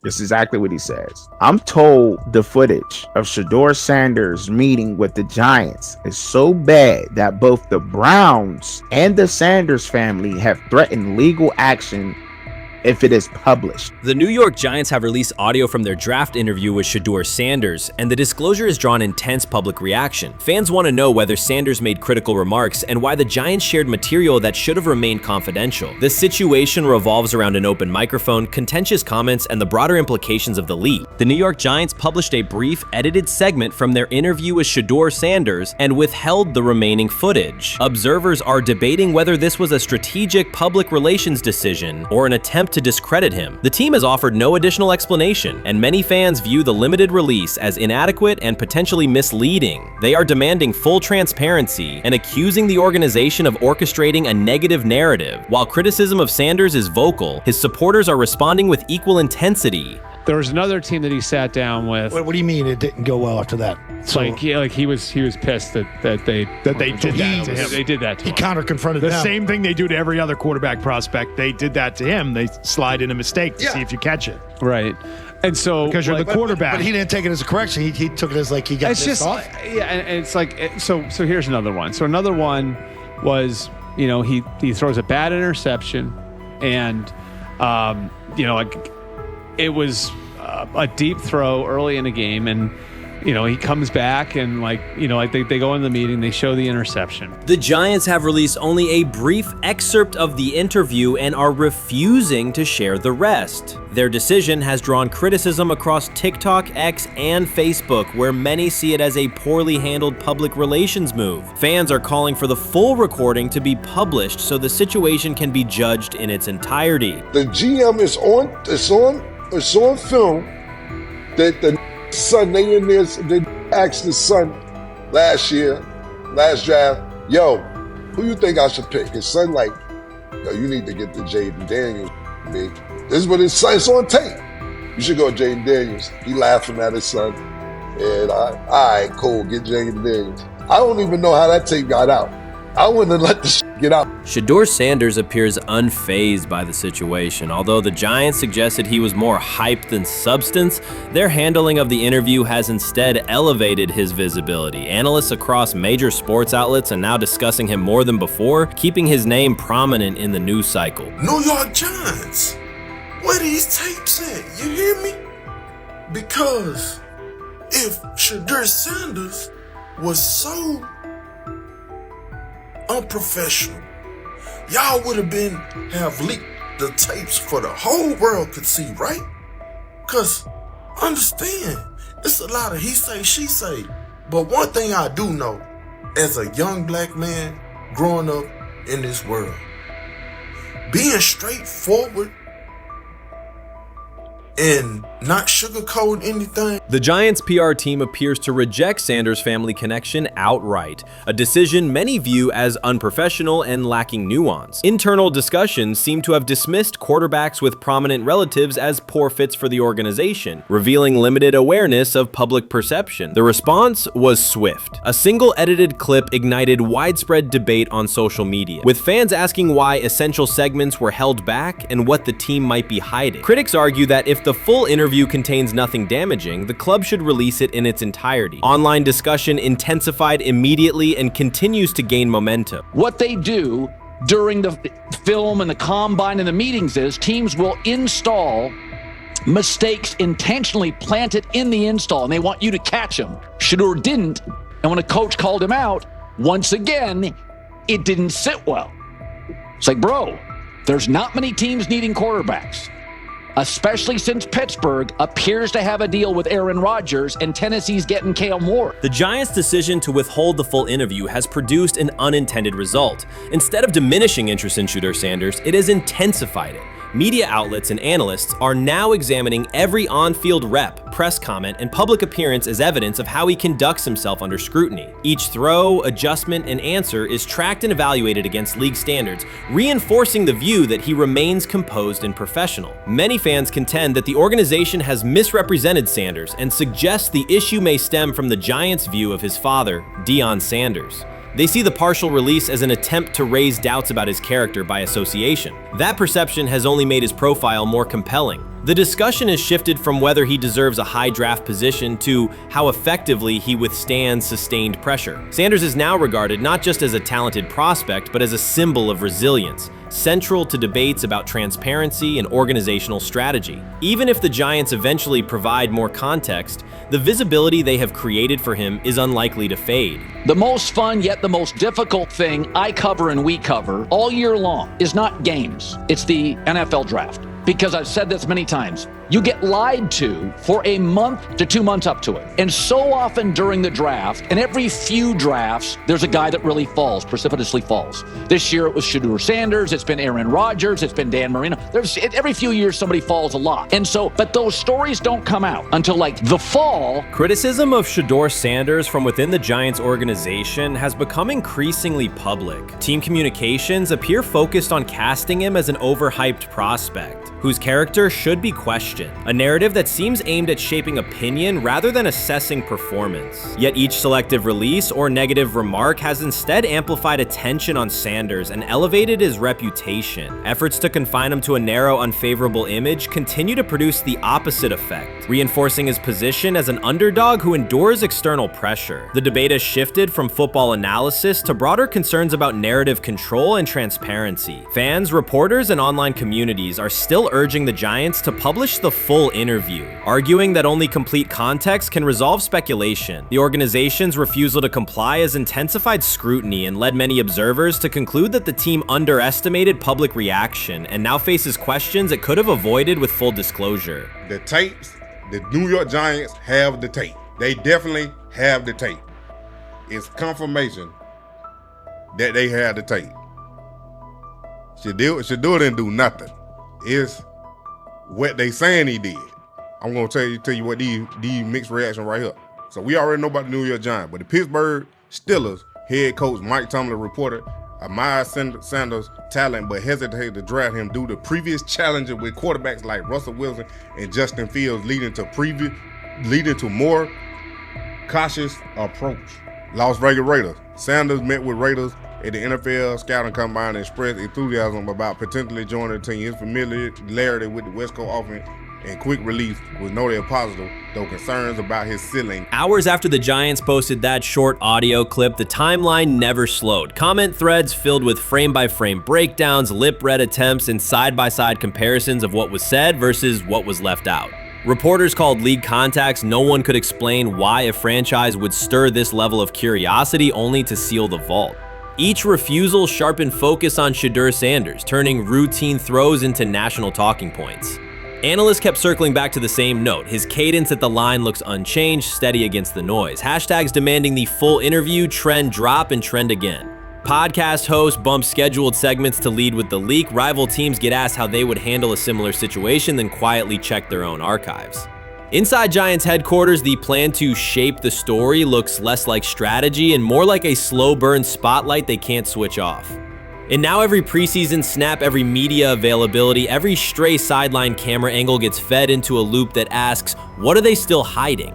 This is exactly what he says. I'm told the footage of Shedeur Sanders meeting with the Giants is so bad that both the Browns and the Sanders family have threatened legal action if it is published. The New York Giants have released audio from their draft interview with Shedeur Sanders, and the disclosure has drawn intense public reaction. Fans want to know whether Sanders made critical remarks and why the Giants shared material that should have remained confidential. The situation revolves around an open microphone, contentious comments, and the broader implications of the leak. The New York Giants published a brief, edited segment from their interview with Shedeur Sanders and withheld the remaining footage. Observers are debating whether this was a strategic public relations decision or an attempt to discredit him. The team has offered no additional explanation, and many fans view the limited release as inadequate and potentially misleading. They are demanding full transparency and accusing the organization of orchestrating a negative narrative. While criticism of Sanders is vocal, his supporters are responding with equal intensity. There was another team that he sat down with. What do you mean it didn't go well after that? So, he was pissed that they did that to him. They did that to him. He counter-confronted the them. same thing they do to every other quarterback prospect. They did that to him. They slide in a mistake to see if you catch it. Right. And so because you're the quarterback. But he didn't take it as a correction. He took it as like he got pissed off. Yeah, and it's like so here's another one. So another one was, he throws a bad interception, and it was a deep throw early in the game, and he comes back and they go in the meeting, they show the interception. The Giants have released only a brief excerpt of the interview and are refusing to share the rest. Their decision has drawn criticism across TikTok, X, and Facebook, where many see it as a poorly handled public relations move. Fans are calling for the full recording to be published so the situation can be judged in its entirety. The GM is on film that the son, they asked the son last draft, yo, who you think I should pick? His son like, yo, you need to get the Jayden Daniels, big. This is what his son, it's on tape. You should go Jayden Daniels. He laughing at his son. And all right, cool, get Jayden Daniels. I don't even know how that tape got out. I wouldn't have let the get out. Shedeur Sanders appears unfazed by the situation. Although the Giants suggested he was more hype than substance, their handling of the interview has instead elevated his visibility. Analysts across major sports outlets are now discussing him more than before, keeping his name prominent in the news cycle. New York Giants, where these tapes at? You hear me? Because if Shedeur Sanders was so unprofessional, y'all would have leaked the tapes for the whole world could see, right? Cause understand, it's a lot of he say, she say. But one thing I do know, as a young black man growing up in this world, being straightforward and not sugarcoat anything. The Giants' PR team appears to reject Sanders' family connection outright, a decision many view as unprofessional and lacking nuance. Internal discussions seem to have dismissed quarterbacks with prominent relatives as poor fits for the organization, revealing limited awareness of public perception. The response was swift. A single edited clip ignited widespread debate on social media, with fans asking why essential segments were held back and what the team might be hiding. Critics argue that if the full interview contains nothing damaging, the club should release it in its entirety. Online discussion intensified immediately and continues to gain momentum. What they do during the film and the combine and the meetings is teams will install mistakes intentionally planted in the install, and they want you to catch them. Shedeur didn't, and when a coach called him out, once again, it didn't sit well. It's like, bro, there's not many teams needing quarterbacks, especially since Pittsburgh appears to have a deal with Aaron Rodgers and Tennessee's getting Kale Moore. The Giants' decision to withhold the full interview has produced an unintended result. Instead of diminishing interest in Shedeur Sanders, it has intensified it. Media outlets and analysts are now examining every on-field rep, press comment, and public appearance as evidence of how he conducts himself under scrutiny. Each throw, adjustment, and answer is tracked and evaluated against league standards, reinforcing the view that he remains composed and professional. Many fans contend that the organization has misrepresented Sanders and suggest the issue may stem from the Giants' view of his father, Deion Sanders. They see the partial release as an attempt to raise doubts about his character by association. That perception has only made his profile more compelling. The discussion has shifted from whether he deserves a high draft position to how effectively he withstands sustained pressure. Sanders is now regarded not just as a talented prospect, but as a symbol of resilience, central to debates about transparency and organizational strategy. Even if the Giants eventually provide more context, the visibility they have created for him is unlikely to fade. The most fun yet the most difficult thing I cover and we cover all year long is not games. It's the NFL draft. Because I've said this many times, you get lied to for a month to 2 months up to it. And so often during the draft, and every few drafts, there's a guy that really falls, precipitously falls. This year it was Shedeur Sanders, it's been Aaron Rodgers, it's been Dan Marino. Every few years somebody falls a lot. And so, but those stories don't come out until like the fall. Criticism of Shedeur Sanders from within the Giants organization has become increasingly public. Team communications appear focused on casting him as an overhyped prospect, whose character should be questioned, a narrative that seems aimed at shaping opinion rather than assessing performance. Yet each selective release or negative remark has instead amplified attention on Sanders and elevated his reputation. Efforts to confine him to a narrow, unfavorable image continue to produce the opposite effect, reinforcing his position as an underdog who endures external pressure. The debate has shifted from football analysis to broader concerns about narrative control and transparency. Fans, reporters, and online communities are still urging the Giants to publish the full interview, arguing that only complete context can resolve speculation. The organization's refusal to comply has intensified scrutiny and led many observers to conclude that the team underestimated public reaction and now faces questions it could have avoided with full disclosure. The tapes, the New York Giants have the tape. They definitely have the tape. It's confirmation that they have the tape. Shedeur didn't do nothing. Is what they saying he did. I'm gonna tell you what these mixed reaction right here. So we already know about the New York Giants, but the Pittsburgh Steelers head coach Mike Tomlin reported Myles Sanders' talent, but hesitated to draft him due to previous challenges with quarterbacks like Russell Wilson and Justin Fields, leading to more cautious approach. Las Vegas Raiders. Sanders met with Raiders at the NFL scouting combine and expressed enthusiasm about potentially joining the team. His familiarity with the West Coast offense and quick release was noted positive, though concerns about his ceiling. Hours after the Giants posted that short audio clip, the timeline never slowed. Comment threads filled with frame-by-frame breakdowns, lip-read attempts, and side-by-side comparisons of what was said versus what was left out. Reporters called league contacts. No one could explain why a franchise would stir this level of curiosity only to seal the vault. Each refusal sharpened focus on Shedeur Sanders, turning routine throws into national talking points. Analysts kept circling back to the same note. His cadence at the line looks unchanged, steady against the noise. Hashtags demanding the full interview, trend drop, and trend again. Podcast hosts bump scheduled segments to lead with the leak. Rival teams get asked how they would handle a similar situation, then quietly check their own archives. Inside Giants headquarters, the plan to shape the story looks less like strategy and more like a slow burn spotlight they can't switch off. And now every preseason snap, every media availability, every stray sideline camera angle gets fed into a loop that asks, what are they still hiding?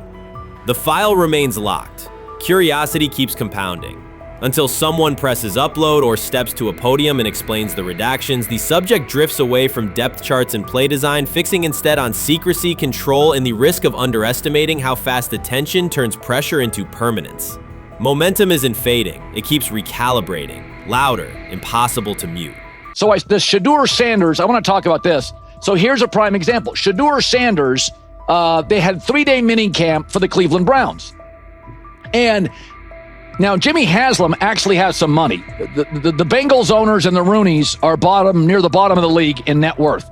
The file remains locked. Curiosity keeps compounding. Until someone presses upload or steps to a podium and explains the redactions, the subject drifts away from depth charts and play design, fixing instead on secrecy, control, and the risk of underestimating how fast attention turns pressure into permanence. Momentum isn't fading, it keeps recalibrating, louder, impossible to mute. So the Shedeur Sanders, I want to talk about this. So here's a prime example. Shedeur Sanders, they had 3-day mini camp for the Cleveland Browns. And now, Jimmy Haslam actually has some money. The Bengals owners and the Rooneys are near the bottom of the league in net worth.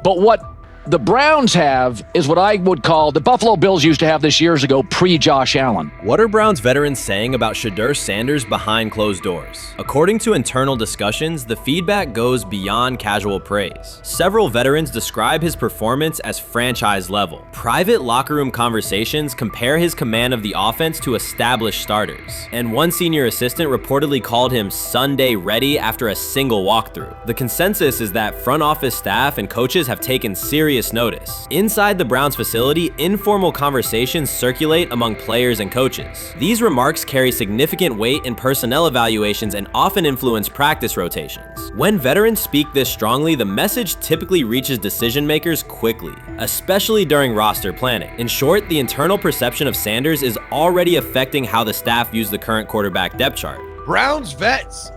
But what the Browns have is what I would call the Buffalo Bills used to have this years ago, pre-Josh Allen. What are Browns veterans saying about Shedeur Sanders behind closed doors? According to internal discussions, the feedback goes beyond casual praise. Several veterans describe his performance as franchise level. Private locker room conversations compare his command of the offense to established starters. And one senior assistant reportedly called him Sunday ready after a single walkthrough. The consensus is that front office staff and coaches have taken serious serious notice. Inside the Browns facility, informal conversations circulate among players and coaches. These remarks carry significant weight in personnel evaluations and often influence practice rotations. When veterans speak this strongly, the message typically reaches decision makers quickly, especially during roster planning. In short, the internal perception of Sanders is already affecting how the staff views the current quarterback depth chart. Browns vets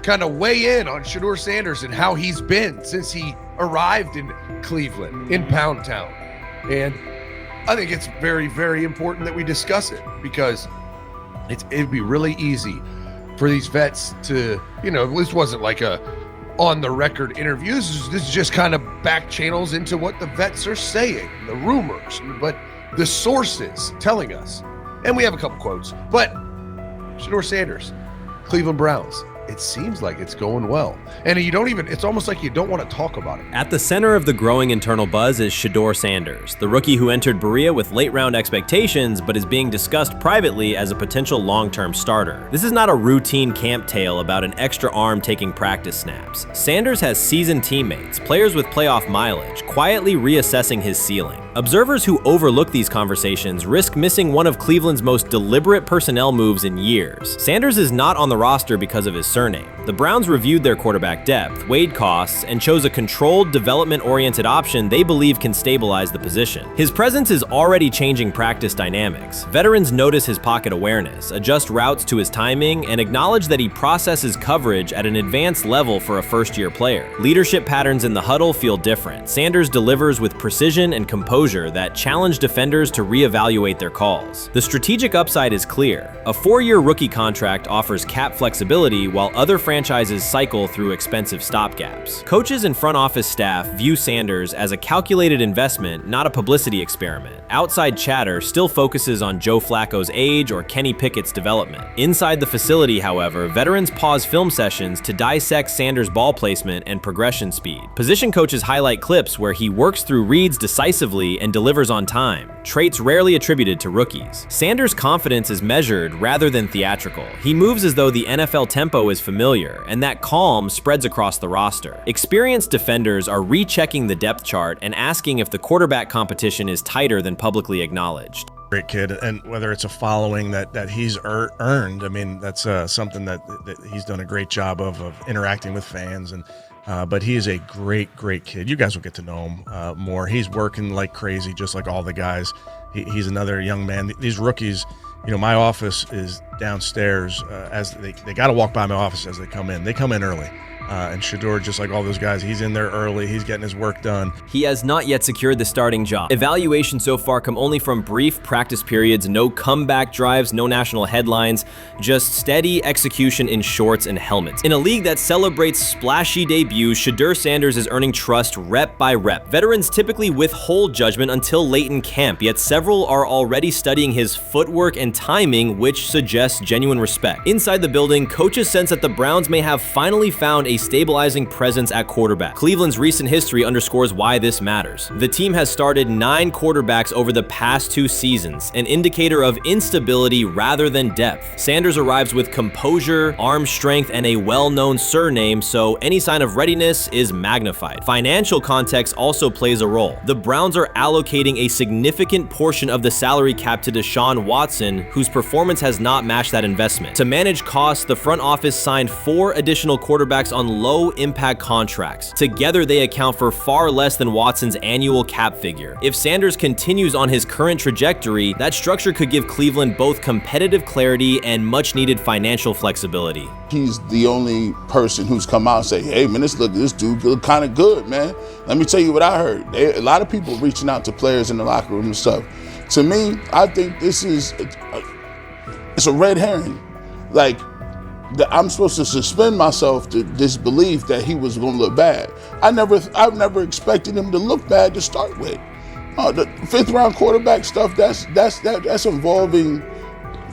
kind of weigh in on Shedeur Sanders and how he's been since he arrived in Cleveland, in Pound Town. And I think it's very, very important that we discuss it, because it'd be really easy for these vets to, this wasn't like a on-the-record interview. This is just kind of back channels into what the vets are saying, the rumors, but the sources telling us. And we have a couple quotes, but Shedeur Sanders, Cleveland Browns, it seems like it's going well. And it's almost like you don't want to talk about it. At the center of the growing internal buzz is Shedeur Sanders, the rookie who entered Berea with late-round expectations but is being discussed privately as a potential long-term starter. This is not a routine camp tale about an extra arm taking practice snaps. Sanders has seasoned teammates, players with playoff mileage, quietly reassessing his ceiling. Observers who overlook these conversations risk missing one of Cleveland's most deliberate personnel moves in years. Sanders is not on the roster because of his surname. The Browns reviewed their quarterback depth, weighed costs, and chose a controlled, development-oriented option they believe can stabilize the position. His presence is already changing practice dynamics. Veterans notice his pocket awareness, adjust routes to his timing, and acknowledge that he processes coverage at an advanced level for a first-year player. Leadership patterns in the huddle feel different. Sanders delivers with precision and composure that challenge defenders to reevaluate their calls. The strategic upside is clear. A 4-year rookie contract offers cap flexibility while other franchises cycle through expensive stopgaps. Coaches and front office staff view Sanders as a calculated investment, not a publicity experiment. Outside chatter still focuses on Joe Flacco's age or Kenny Pickett's development. Inside the facility, however, veterans pause film sessions to dissect Sanders' ball placement and progression speed. Position coaches highlight clips where he works through reads decisively and delivers on time, traits rarely attributed to rookies. Sanders' confidence is measured rather than theatrical. He moves as though the NFL tempo is familiar, and that calm spreads across the roster. Experienced defenders are rechecking the depth chart and asking if the quarterback competition is tighter than publicly acknowledged. Great kid, and whether it's a following that he's earned, I mean, that's something that he's done a great job of interacting with fans, and but he is a great kid. You guys will get to know him more. He's working like crazy, just like all the guys. He's another young man. These rookies, my office is downstairs. As they got to walk by my office as they come in. They come in early. And Shedeur, just like all those guys, he's in there early. He's getting his work done. He has not yet secured the starting job. Evaluations so far come only from brief practice periods, no comeback drives, no national headlines, just steady execution in shorts and helmets. In a league that celebrates splashy debuts, Shedeur Sanders is earning trust rep by rep. Veterans typically withhold judgment until late in camp, yet several are already studying his footwork and timing, which suggests genuine respect. Inside the building, coaches sense that the Browns may have finally found a stabilizing presence at quarterback. Cleveland's recent history underscores why this matters. The team has started 9 quarterbacks over the past 2 seasons, an indicator of instability rather than depth. Sanders arrives with composure, arm strength, and a well-known surname, so any sign of readiness is magnified. Financial context also plays a role. The Browns are allocating a significant portion of the salary cap to Deshaun Watson, whose performance has not matched that investment. To manage costs, the front office signed 4 additional quarterbacks on low-impact contracts. Together, they account for far less than Watson's annual cap figure. If Sanders continues on his current trajectory, that structure could give Cleveland both competitive clarity and much-needed financial flexibility. He's the only person who's come out and say, hey, man, this dude look kind of good, man. Let me tell you what I heard. A lot of people reaching out to players in the locker room and stuff. To me, I think this is it's a red herring. Like, I'm supposed to suspend myself to disbelief that he was going to look bad. I've never expected him to look bad to start with. The 5th round quarterback stuff, that's involving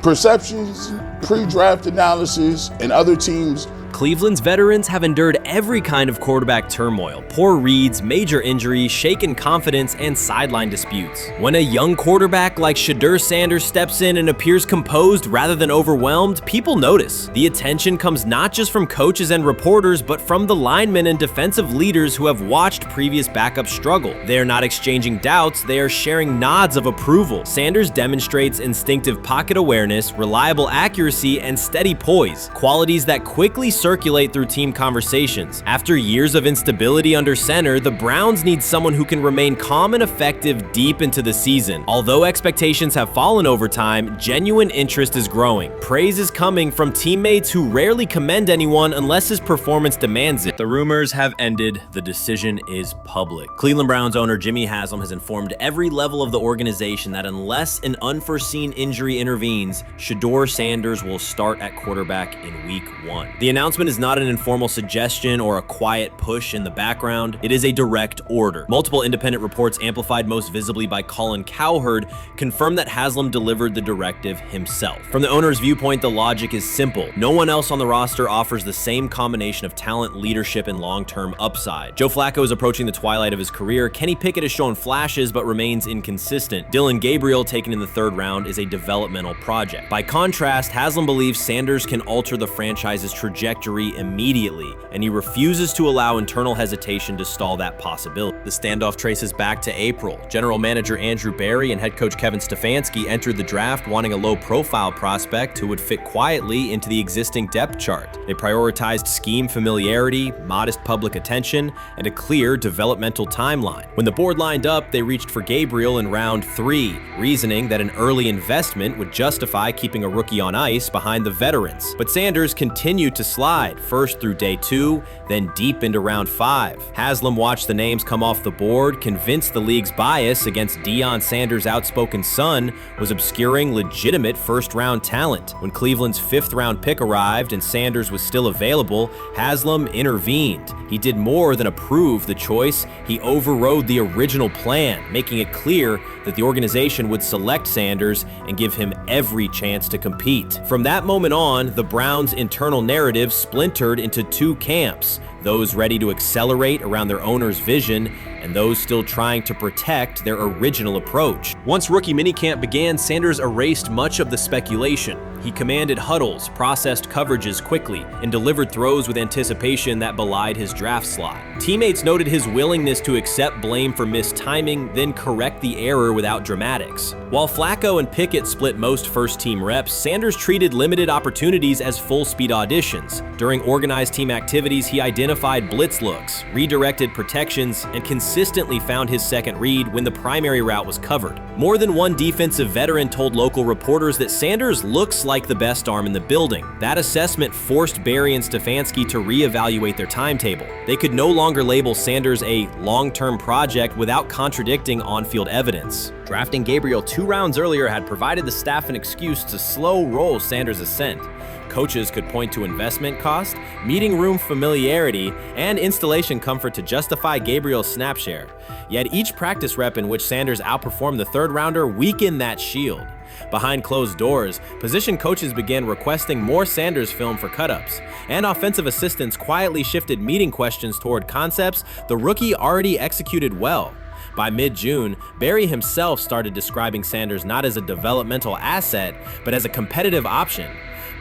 perceptions, pre-draft analysis, and other teams Cleveland's veterans have endured every kind of quarterback turmoil, poor reads, major injuries, shaken confidence, and sideline disputes. When a young quarterback like Shedeur Sanders steps in and appears composed rather than overwhelmed, people notice. The attention comes not just from coaches and reporters, but from the linemen and defensive leaders who have watched previous backups struggle. They are not exchanging doubts, they are sharing nods of approval. Sanders demonstrates instinctive pocket awareness, reliable accuracy, and steady poise, qualities that quickly circulate through team conversations. After years of instability under center, the Browns need someone who can remain calm and effective deep into the season. Although expectations have fallen over time, genuine interest is growing. Praise is coming from teammates who rarely commend anyone unless his performance demands it. The rumors have ended. The decision is public. Cleveland Browns owner Jimmy Haslam has informed every level of the organization that unless an unforeseen injury intervenes, Shedeur Sanders will start at quarterback in week 1. The announcement is not an informal suggestion or a quiet push in the background. It is a direct order. Multiple independent reports, amplified most visibly by Colin Cowherd, confirm that Haslam delivered the directive himself. From the owner's viewpoint, the logic is simple. No one else on the roster offers the same combination of talent, leadership, and long-term upside. Joe Flacco is approaching the twilight of his career. Kenny Pickett has shown flashes but remains inconsistent. Dillon Gabriel, taken in the 3rd round, is a developmental project. By contrast, Haslam believes Sanders can alter the franchise's trajectory immediately, and he refuses to allow internal hesitation to stall that possibility. The standoff traces back to April. General manager Andrew Berry and head coach Kevin Stefanski entered the draft wanting a low-profile prospect who would fit quietly into the existing depth chart. They prioritized scheme familiarity, modest public attention, and a clear developmental timeline. When the board lined up, they reached for Gabriel in round 3, reasoning that an early investment would justify keeping a rookie on ice behind the veterans. But Sanders continued to slide, first through day 2, then deep into round 5. Haslam watched the names come off the board, convinced the league's bias against Deion Sanders' outspoken son was obscuring legitimate first-round talent. When Cleveland's 5th-round pick arrived and Sanders was still available, Haslam intervened. He did more than approve the choice, he overrode the original plan, making it clear that the organization would select Sanders and give him every chance to compete. From that moment on, the Browns' internal narrative splintered into 2 camps, those ready to accelerate around their owner's vision and those still trying to protect their original approach. Once rookie minicamp began, Sanders erased much of the speculation. He commanded huddles, processed coverages quickly, and delivered throws with anticipation that belied his draft slot. Teammates noted his willingness to accept blame for missed timing, then correct the error without dramatics. While Flacco and Pickett split most first-team reps, Sanders treated limited opportunities as full-speed auditions. During organized team activities, he identified blitz looks, redirected protections, and consistently found his second read when the primary route was covered. More than one defensive veteran told local reporters that Sanders looks like the best arm in the building. That assessment forced Berry and Stefanski to reevaluate their timetable. They could no longer label Sanders a long-term project without contradicting on-field evidence. Drafting Gabriel 2 rounds earlier had provided the staff an excuse to slow roll Sanders' ascent. Coaches could point to investment cost, meeting room familiarity, and installation comfort to justify Gabriel's snap share. Yet each practice rep in which Sanders outperformed the 3rd rounder weakened that shield. Behind closed doors, position coaches began requesting more Sanders film for cut-ups, and offensive assistants quietly shifted meeting questions toward concepts the rookie already executed well. By mid-June, Berry himself started describing Sanders not as a developmental asset, but as a competitive option.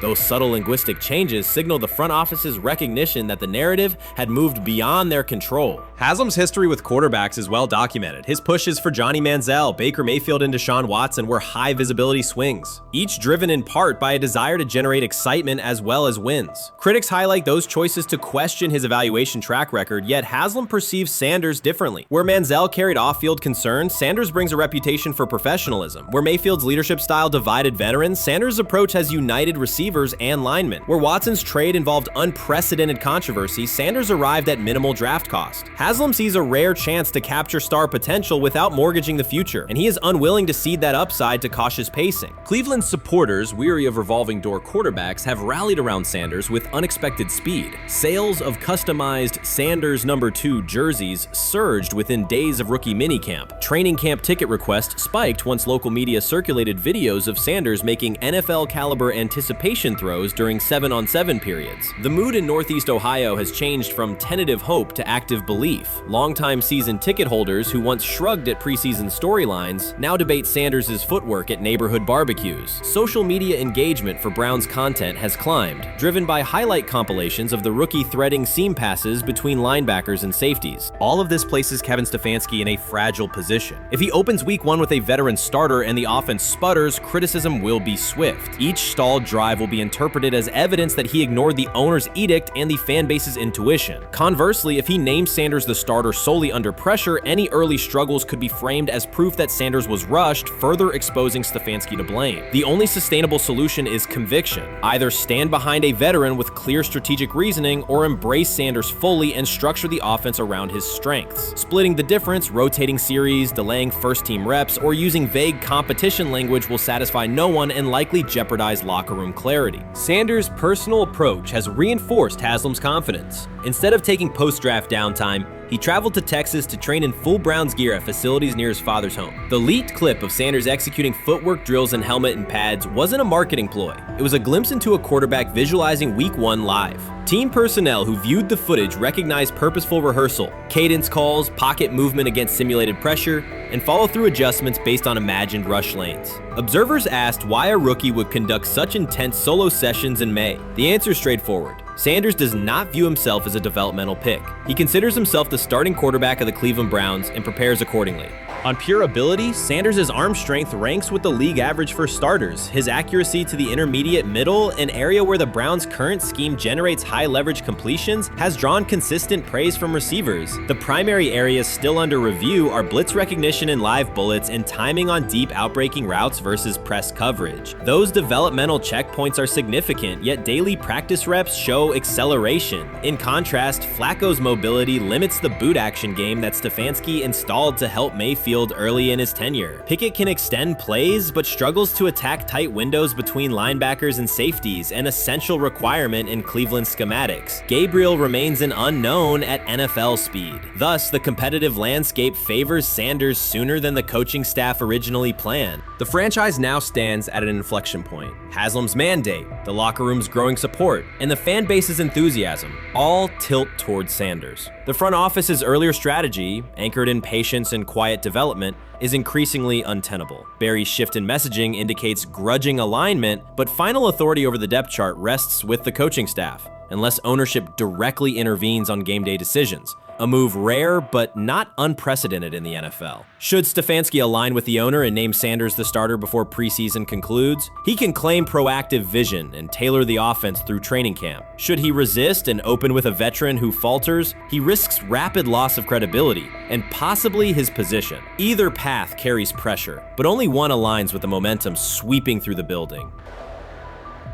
Those subtle linguistic changes signaled the front office's recognition that the narrative had moved beyond their control. Haslam's history with quarterbacks is well documented. His pushes for Johnny Manziel, Baker Mayfield, and Deshaun Watson were high-visibility swings, each driven in part by a desire to generate excitement as well as wins. Critics highlight those choices to question his evaluation track record, yet Haslam perceives Sanders differently. Where Manziel carried off-field concerns, Sanders brings a reputation for professionalism. Where Mayfield's leadership style divided veterans, Sanders' approach has united receivers and linemen. Where Watson's trade involved unprecedented controversy, Sanders arrived at minimal draft cost. Haslam sees a rare chance to capture star potential without mortgaging the future, and he is unwilling to cede that upside to cautious pacing. Cleveland's supporters, weary of revolving door quarterbacks, have rallied around Sanders with unexpected speed. Sales of customized Sanders number 2 jerseys surged within days of rookie minicamp. Training camp ticket requests spiked once local media circulated videos of Sanders making NFL-caliber anticipation throws during 7-on-7 periods. The mood in Northeast Ohio has changed from tentative hope to active belief. Longtime season ticket holders who once shrugged at preseason storylines now debate Sanders' footwork at neighborhood barbecues. Social media engagement for Brown's content has climbed, driven by highlight compilations of the rookie threading seam passes between linebackers and safeties. All of this places Kevin Stefanski in a fragile position. If he opens week 1 with a veteran starter and the offense sputters, criticism will be swift. Each stalled drive will be interpreted as evidence that he ignored the owner's edict and the fan base's intuition. Conversely, if he names Sanders the starter solely under pressure, any early struggles could be framed as proof that Sanders was rushed, further exposing Stefanski to blame. The only sustainable solution is conviction. Either stand behind a veteran with clear strategic reasoning or embrace Sanders fully and structure the offense around his strengths. Splitting the difference, rotating series, delaying first-team reps, or using vague competition language will satisfy no one and likely jeopardize locker room clarity. Sanders' personal approach has reinforced Haslam's confidence. Instead of taking post-draft downtime, he traveled to Texas to train in full Browns gear at facilities near his father's home. The leaked clip of Sanders executing footwork drills in helmet and pads wasn't a marketing ploy. It was a glimpse into a quarterback visualizing Week 1 live. Team personnel who viewed the footage recognized purposeful rehearsal, cadence calls, pocket movement against simulated pressure, and follow-through adjustments based on imagined rush lanes. Observers asked why a rookie would conduct such intense solo sessions in May. The answer is straightforward. Sanders does not view himself as a developmental pick. He considers himself the starting quarterback of the Cleveland Browns and prepares accordingly. On pure ability, Sanders' arm strength ranks with the league average for starters. His accuracy to the intermediate middle, an area where the Browns' current scheme generates high-leverage completions, has drawn consistent praise from receivers. The primary areas still under review are blitz recognition and live bullets and timing on deep outbreaking routes versus press coverage. Those developmental checkpoints are significant, yet daily practice reps show acceleration. In contrast, Flacco's mobility limits the boot action game that Stefanski installed to help Mayfield early in his tenure. Pickett can extend plays, but struggles to attack tight windows between linebackers and safeties, an essential requirement in Cleveland schematics. Gabriel remains an unknown at NFL speed. Thus, the competitive landscape favors Sanders sooner than the coaching staff originally planned. The franchise now stands at an inflection point. Haslam's mandate, the locker room's growing support, and the fan base's enthusiasm all tilt towards Sanders. The front office's earlier strategy, anchored in patience and quiet development, is increasingly untenable. Barry's shift in messaging indicates grudging alignment, but final authority over the depth chart rests with the coaching staff, unless ownership directly intervenes on game day decisions. A move rare but not unprecedented in the NFL. Should Stefanski align with the owner and name Sanders the starter before preseason concludes, he can claim proactive vision and tailor the offense through training camp. Should he resist and open with a veteran who falters, he risks rapid loss of credibility and possibly his position. Either path carries pressure, but only one aligns with the momentum sweeping through the building.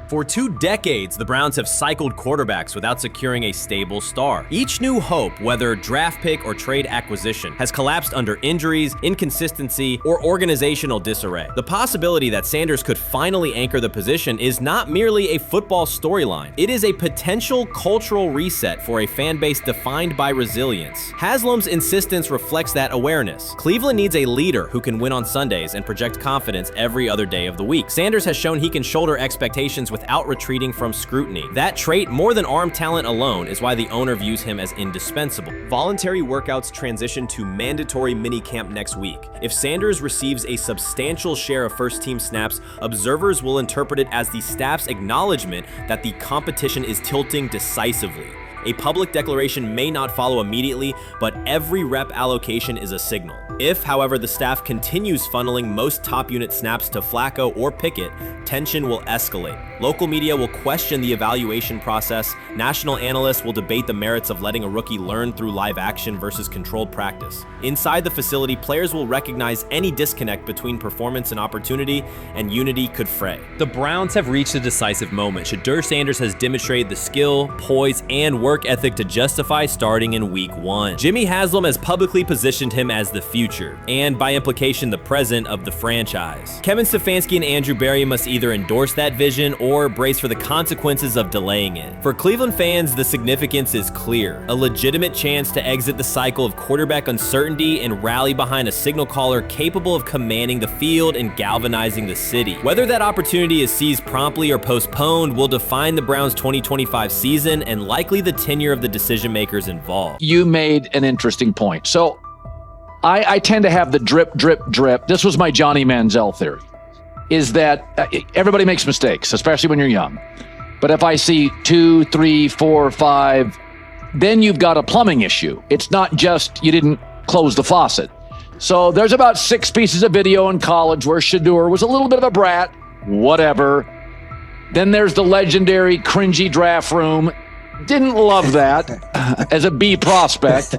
For 2 decades, the Browns have cycled quarterbacks without securing a stable star. Each new hope, whether draft pick or trade acquisition, has collapsed under injuries, inconsistency, or organizational disarray. The possibility that Sanders could finally anchor the position is not merely a football storyline. It is a potential cultural reset for a fan base defined by resilience. Haslam's insistence reflects that awareness. Cleveland needs a leader who can win on Sundays and project confidence every other day of the week. Sanders has shown he can shoulder expectations without retreating from scrutiny. That trait, more than arm talent alone, is why the owner views him as indispensable. Voluntary workouts transition to mandatory minicamp next week. If Sanders receives a substantial share of first-team snaps, observers will interpret it as the staff's acknowledgement that the competition is tilting decisively. A public declaration may not follow immediately, but every rep allocation is a signal. If, however, the staff continues funneling most top unit snaps to Flacco or Pickett, tension will escalate. Local media will question the evaluation process. National analysts will debate the merits of letting a rookie learn through live action versus controlled practice. Inside the facility, players will recognize any disconnect between performance and opportunity, and unity could fray. The Browns have reached a decisive moment. Shedeur Sanders has demonstrated the skill, poise, and work work ethic to justify starting in week 1. Jimmy Haslam has publicly positioned him as the future, and by implication the present of the franchise. Kevin Stefanski and Andrew Berry must either endorse that vision or brace for the consequences of delaying it. For Cleveland fans, the significance is clear. A legitimate chance to exit the cycle of quarterback uncertainty and rally behind a signal caller capable of commanding the field and galvanizing the city. Whether that opportunity is seized promptly or postponed will define the Browns' 2025 season and likely the tenure of the decision makers involved. You made an interesting point. So I tend to have the drip, drip, drip. This was my Johnny Manziel theory, is that everybody makes mistakes, especially when you're young. But if I see 2, 3, 4, 5, then you've got a plumbing issue. It's not just you didn't close the faucet. So there's about 6 pieces of video in college where Shedeur was a little bit of a brat, whatever. Then there's the legendary cringy draft room. Didn't love that as a B prospect.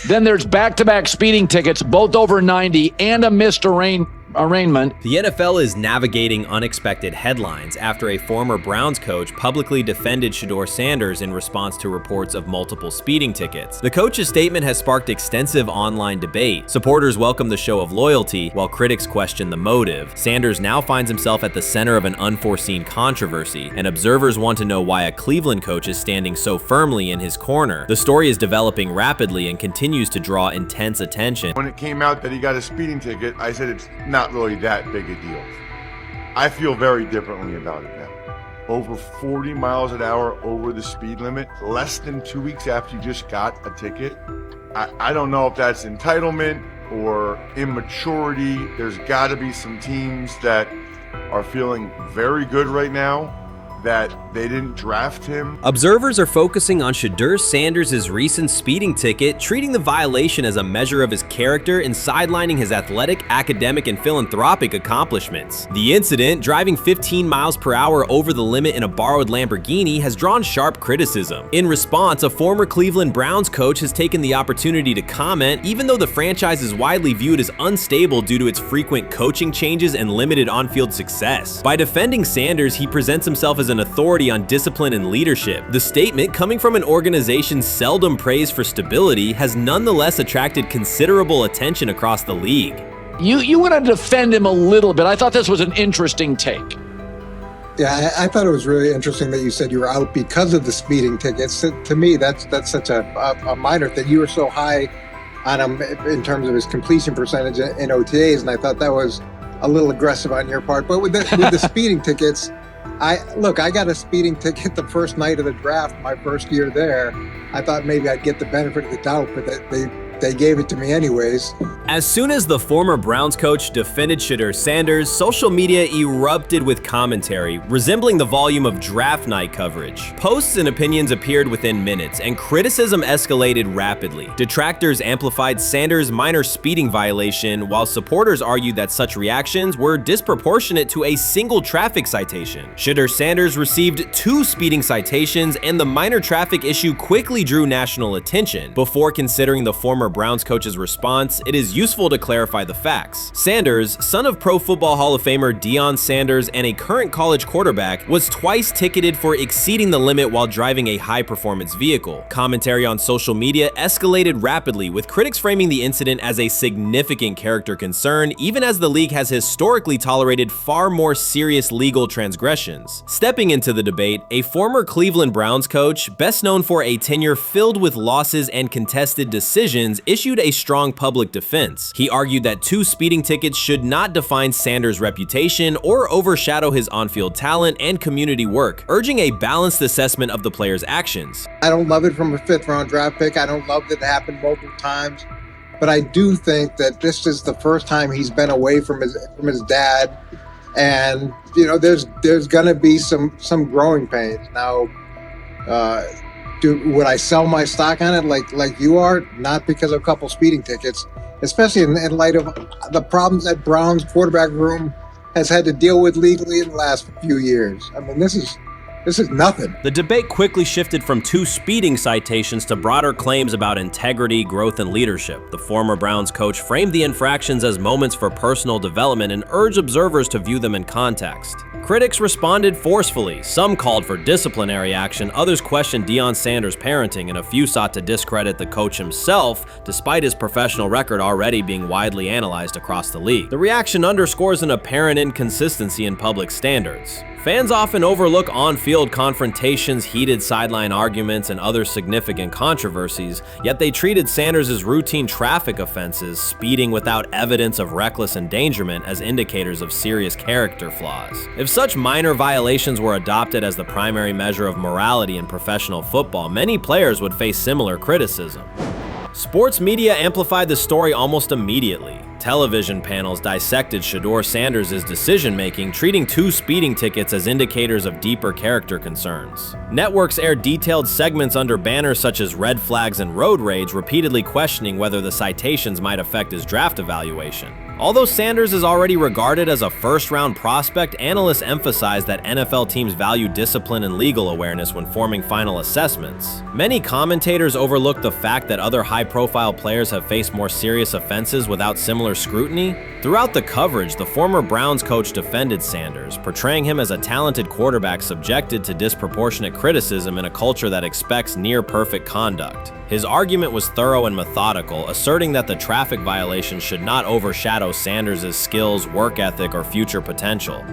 Then there's back-to-back speeding tickets, both over 90, and a missed arraignment. The NFL is navigating unexpected headlines after a former Browns coach publicly defended Shedeur Sanders in response to reports of multiple speeding tickets. The coach's statement has sparked extensive online debate. Supporters welcome the show of loyalty, while critics question the motive. Sanders now finds himself at the center of an unforeseen controversy, and observers want to know why a Cleveland coach is standing so firmly in his corner. The story is developing rapidly and continues to draw intense attention. When it came out that he got a speeding ticket, I said it's not really that big a deal. I feel very differently about it now. Over 40 miles an hour over the speed limit, less than 2 weeks after you just got a ticket. I don't know if that's entitlement or immaturity. There's got to be some teams that are feeling very good right now that they didn't draft him. Observers are focusing on Shedeur Sanders' recent speeding ticket, treating the violation as a measure of his character and sidelining his athletic, academic, and philanthropic accomplishments. The incident, driving 15 miles per hour over the limit in a borrowed Lamborghini, has drawn sharp criticism. In response, a former Cleveland Browns coach has taken the opportunity to comment, even though the franchise is widely viewed as unstable due to its frequent coaching changes and limited on-field success. By defending Sanders, he presents himself as an authority on discipline and leadership. The statement, coming from an organization seldom praised for stability, has nonetheless attracted considerable attention across the league. You want to defend him a little bit. I thought this was an interesting take. Yeah, I thought it was really interesting that you said you were out because of the speeding tickets. To me, that's such a minor thing. You were so high on him in terms of his completion percentage in OTAs, and I thought that was a little aggressive on your part. But with the speeding tickets, I got a speeding ticket the first night of the draft, my first year there. I thought maybe I'd get the benefit of the doubt, but they gave it to me anyways. As soon as the former Browns coach defended Shedeur Sanders, social media erupted with commentary, resembling the volume of draft night coverage. Posts and opinions appeared within minutes, and criticism escalated rapidly. Detractors amplified Sanders' minor speeding violation, while supporters argued that such reactions were disproportionate to a single traffic citation. Shedeur Sanders received 2 speeding citations, and the minor traffic issue quickly drew national attention. Before considering the former Browns coach's response, it is useful to clarify the facts. Sanders, son of Pro Football Hall of Famer Deion Sanders and a current college quarterback, was twice ticketed for exceeding the limit while driving a high-performance vehicle. Commentary on social media escalated rapidly, with critics framing the incident as a significant character concern, even as the league has historically tolerated far more serious legal transgressions. Stepping into the debate, a former Cleveland Browns coach, best known for a tenure filled with losses and contested decisions, issued a strong public defense. He argued that 2 speeding tickets should not define Sanders' reputation or overshadow his on-field talent and community work, urging a balanced assessment of the player's actions. I don't love it from a 5th-round draft pick. I don't love that it happened multiple times, but I do think that this is the first time he's been away from his dad, and there's gonna be some growing pains now. Would I sell my stock on it like you are? Not because of a couple speeding tickets, especially in light of the problems that Brown's quarterback room has had to deal with legally in the last few years. I mean, this This is nothing. The debate quickly shifted from 2 speeding citations to broader claims about integrity, growth, and leadership. The former Browns coach framed the infractions as moments for personal development and urged observers to view them in context. Critics responded forcefully. Some called for disciplinary action, others questioned Deion Sanders' parenting, and a few sought to discredit the coach himself, despite his professional record already being widely analyzed across the league. The reaction underscores an apparent inconsistency in public standards. Fans often overlook on-field confrontations, heated sideline arguments, and other significant controversies, yet they treated Sanders' routine traffic offenses, speeding without evidence of reckless endangerment, as indicators of serious character flaws. If such minor violations were adopted as the primary measure of morality in professional football, many players would face similar criticism. Sports media amplified the story almost immediately. Television panels dissected Shedeur Sanders' decision-making, treating 2 speeding tickets as indicators of deeper character concerns. Networks aired detailed segments under banners such as red flags and road rage, repeatedly questioning whether the citations might affect his draft evaluation. Although Sanders is already regarded as a first-round prospect, analysts emphasize that NFL teams value discipline and legal awareness when forming final assessments. Many commentators overlook the fact that other high-profile players have faced more serious offenses without similar scrutiny. Throughout the coverage, the former Browns coach defended Sanders, portraying him as a talented quarterback subjected to disproportionate criticism in a culture that expects near-perfect conduct. His argument was thorough and methodical, asserting that the traffic violation should not overshadow Sanders' skills, work ethic, or future potential.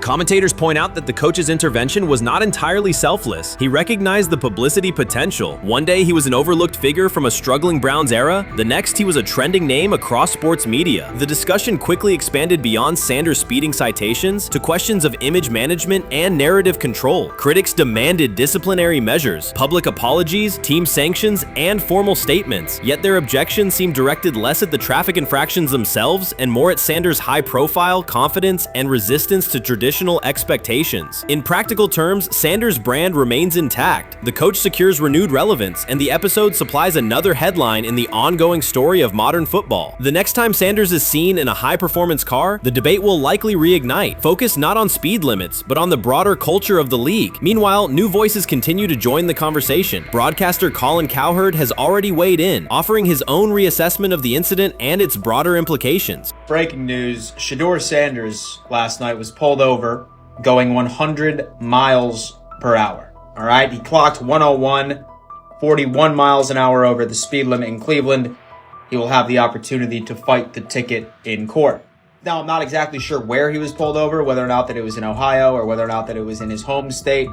Commentators point out that the coach's intervention was not entirely selfless. He recognized the publicity potential. One day he was an overlooked figure from a struggling Browns era, the next he was a trending name across sports media. The discussion quickly expanded beyond Sanders' speeding citations to questions of image management and narrative control. Critics demanded disciplinary measures, public apologies, team sanctions, and formal statements, yet their objections seemed directed less at the traffic infractions themselves and more at Sanders' high profile, confidence, and resistance to traditional expectations. In practical terms, Sanders' brand remains intact. The coach secures renewed relevance, and the episode supplies another headline in the ongoing story of modern football. The next time Sanders is seen in a high-performance car, the debate will likely reignite, focused not on speed limits, but on the broader culture of the league. Meanwhile, new voices continue to join the conversation. Broadcaster Colin Cowherd has already weighed in, offering his own reassessment of the incident and its broader implications. Breaking news, Shedeur Sanders last night was pulled over going 100 miles per hour. All right, he clocked 101, 41 miles an hour over the speed limit in Cleveland. He will have the opportunity to fight the ticket in court. Now, I'm not exactly sure where he was pulled over, whether or not that it was in Ohio or whether or not that it was in his home state.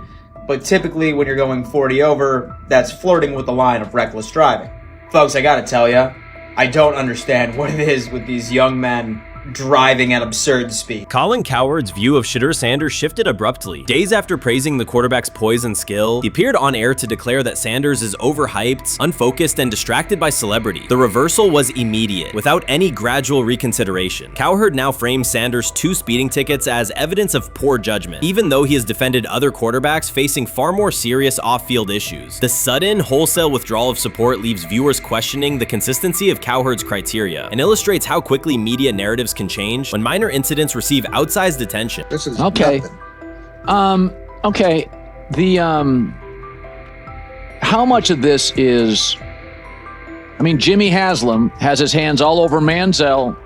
But typically when you're going 40 over, that's flirting with the line of reckless driving. Folks, I gotta tell you, I don't understand what it is with these young men driving at absurd speed. Colin Cowherd's view of Shedeur Sanders shifted abruptly. Days after praising the quarterback's poise and skill, he appeared on air to declare that Sanders is overhyped, unfocused, and distracted by celebrity. The reversal was immediate, without any gradual reconsideration. Cowherd now frames Sanders' 2 speeding tickets as evidence of poor judgment, even though he has defended other quarterbacks facing far more serious off-field issues. The sudden, wholesale withdrawal of support leaves viewers questioning the consistency of Cowherd's criteria and illustrates how quickly media narratives can change when minor incidents receive outsized attention. This is okay. nothing. Okay. How much of this is? I mean, Jimmy Haslam has his hands all over Manziel,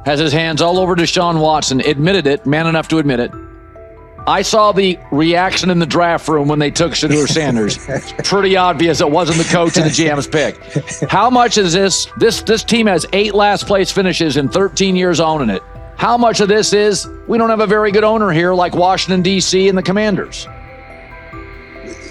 has his hands all over Deshaun Watson. Admitted it, man enough to admit it. I saw the reaction in the draft room when they took Shedeur Sanders. It's pretty obvious it wasn't the coach and the GM's pick. How much is this? This team has 8 last place finishes in 13 years owning it. How much of this is we don't have a very good owner here like Washington, D.C. and the Commanders?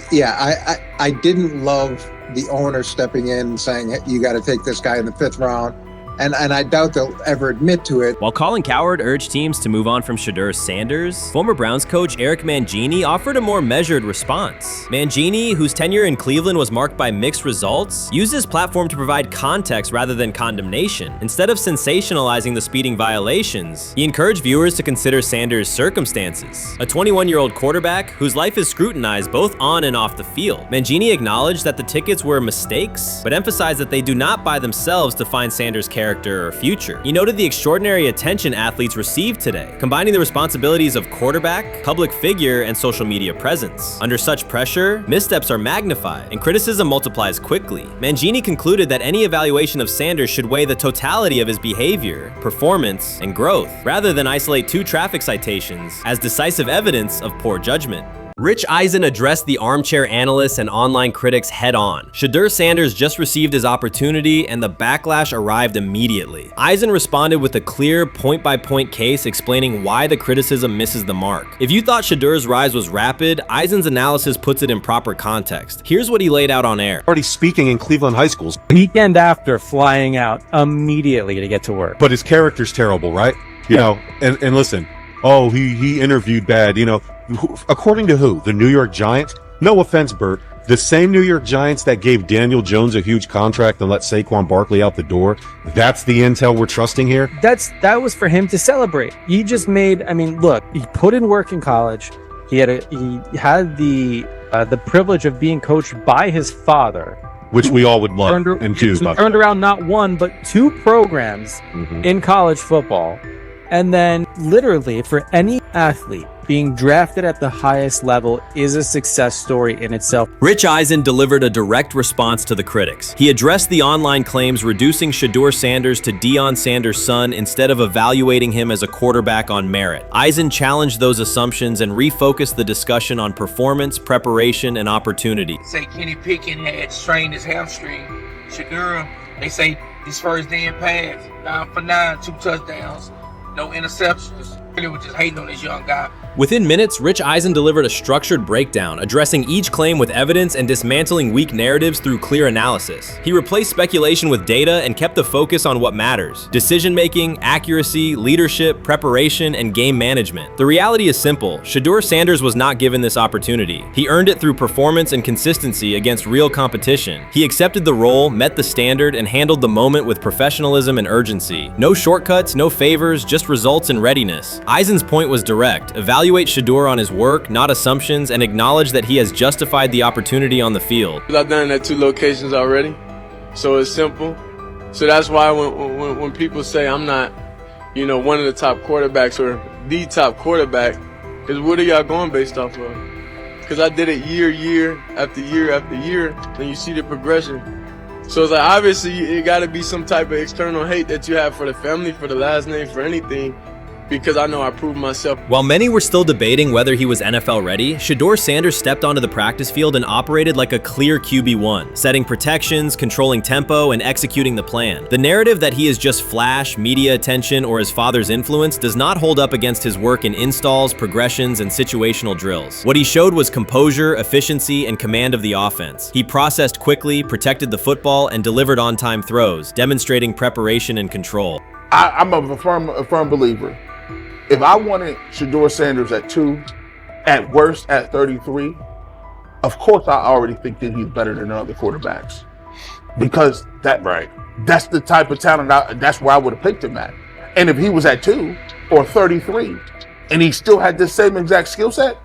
Yeah, I didn't love the owner stepping in and saying, hey, you got to take this guy in the 5th round. And I doubt they'll ever admit to it. While Colin Cowherd urged teams to move on from Shedeur Sanders, former Browns coach Eric Mangini offered a more measured response. Mangini, whose tenure in Cleveland was marked by mixed results, used his platform to provide context rather than condemnation. Instead of sensationalizing the speeding violations, he encouraged viewers to consider Sanders' circumstances. A 21-year-old quarterback whose life is scrutinized both on and off the field. Mangini acknowledged that the tickets were mistakes, but emphasized that they do not by themselves define Sanders' character character or future. He noted the extraordinary attention athletes receive today, combining the responsibilities of quarterback, public figure, and social media presence. Under such pressure, missteps are magnified, and criticism multiplies quickly. Mangini concluded that any evaluation of Sanders should weigh the totality of his behavior, performance, and growth, rather than isolate 2 traffic citations as decisive evidence of poor judgment. Rich Eisen addressed the armchair analysts and online critics head-on. Shedeur Sanders just received his opportunity, and the backlash arrived immediately. Eisen responded with a clear, point-by-point case explaining why the criticism misses the mark. If you thought Shedeur's rise was rapid, Eisen's analysis puts it in proper context. Here's what he laid out on air. Already speaking in Cleveland high schools. Weekend after, flying out immediately to get to work. But his character's terrible, right? You know, and listen, oh, he interviewed bad, you know. According to who? The New York Giants? No offense, Bert. The same New York Giants that gave Daniel Jones a huge contract and let Saquon Barkley out the door. That's the intel we're trusting here? That was for him to celebrate. He just made, I mean, look, he put in work in college. He had the privilege of being coached by his father. Which we all would love and do. Turned around not 1, but 2 programs in college football. And then literally for any athlete, being drafted at the highest level is a success story in itself. Rich Eisen delivered a direct response to the critics. He addressed the online claims reducing Shedeur Sanders to Deion Sanders' son instead of evaluating him as a quarterback on merit. Eisen challenged those assumptions and refocused the discussion on performance, preparation, and opportunity. Say Kenny Pickett had strained his hamstring. Shedeur, they say his first day in pass, 9 for 9, 2 touchdowns, no interceptions. Really was just hating on this young guy. Within minutes, Rich Eisen delivered a structured breakdown, addressing each claim with evidence and dismantling weak narratives through clear analysis. He replaced speculation with data and kept the focus on what matters: decision-making, accuracy, leadership, preparation, and game management. The reality is simple. Shedeur Sanders was not given this opportunity. He earned it through performance and consistency against real competition. He accepted the role, met the standard, and handled the moment with professionalism and urgency. No shortcuts, no favors, just results and readiness. Eisen's point was direct. Evaluate Shedeur on his work, not assumptions, and acknowledge that he has justified the opportunity on the field. I've done it at 2 locations already, so it's simple. So that's why when people say I'm not, you know, one of the top quarterbacks or the top quarterback, because what are y'all going based off of? Because I did it year after year after year, and you see the progression. So it's like, obviously, it got to be some type of external hate that you have for the family, for the last name, for anything, because I know I proved myself. While many were still debating whether he was NFL ready, Shedeur Sanders stepped onto the practice field and operated like a clear QB1, setting protections, controlling tempo, and executing the plan. The narrative that he is just flash, media attention, or his father's influence does not hold up against his work in installs, progressions, and situational drills. What he showed was composure, efficiency, and command of the offense. He processed quickly, protected the football, and delivered on-time throws, demonstrating preparation and control. I'm a firm believer. If I wanted Shedeur Sanders at 2, at worst at 33, of course I already think that he's better than other quarterbacks, because that's the type of talent. That's where I would have picked him at. And if he was at 2 or 33, and he still had the same exact skill set,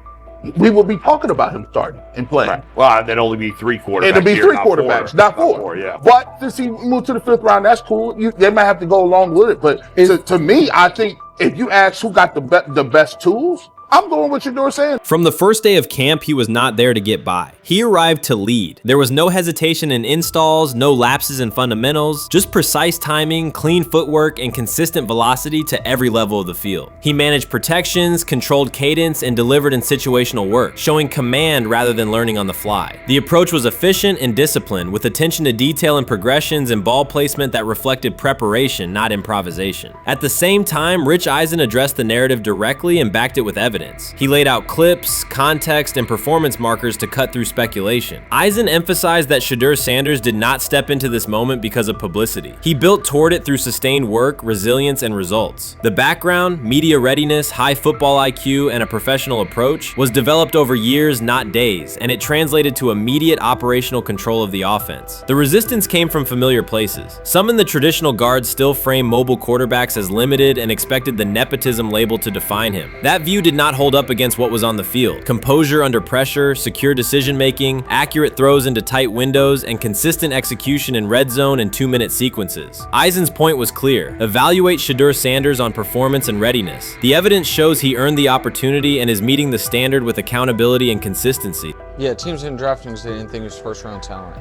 we would be talking about him starting and playing. Right. Well, there'd only be 3 quarterbacks. It'd be 3 quarterbacks, not 4. 4, yeah. But since he moved to the 5th round, that's cool. They might have to go along with it. But to me, I think if you ask who got the best tools, I'm going with Shedeur Sanders. From the first day of camp, he was not there to get by. He arrived to lead. There was no hesitation in installs, no lapses in fundamentals, just precise timing, clean footwork, and consistent velocity to every level of the field. He managed protections, controlled cadence, and delivered in situational work, showing command rather than learning on the fly. The approach was efficient and disciplined, with attention to detail and progressions and ball placement that reflected preparation, not improvisation. At the same time, Rich Eisen addressed the narrative directly and backed it with evidence. He laid out clips, context, and performance markers to cut through speculation. Eisen emphasized that Shedeur Sanders did not step into this moment because of publicity. He built toward it through sustained work, resilience, and results. The background, media readiness, high football IQ, and a professional approach was developed over years, not days, and it translated to immediate operational control of the offense. The resistance came from familiar places. Some in the traditional guard still framed mobile quarterbacks as limited and expected the nepotism label to define him. That view did not not hold up against what was on the field. Composure under pressure, secure decision-making, accurate throws into tight windows, and consistent execution in red zone and 2-minute sequences. Eisen's point was clear. Evaluate Shedeur Sanders on performance and readiness. The evidence shows he earned the opportunity and is meeting the standard with accountability and consistency. Yeah, teams didn't draft him because they didn't think he was first-round talent.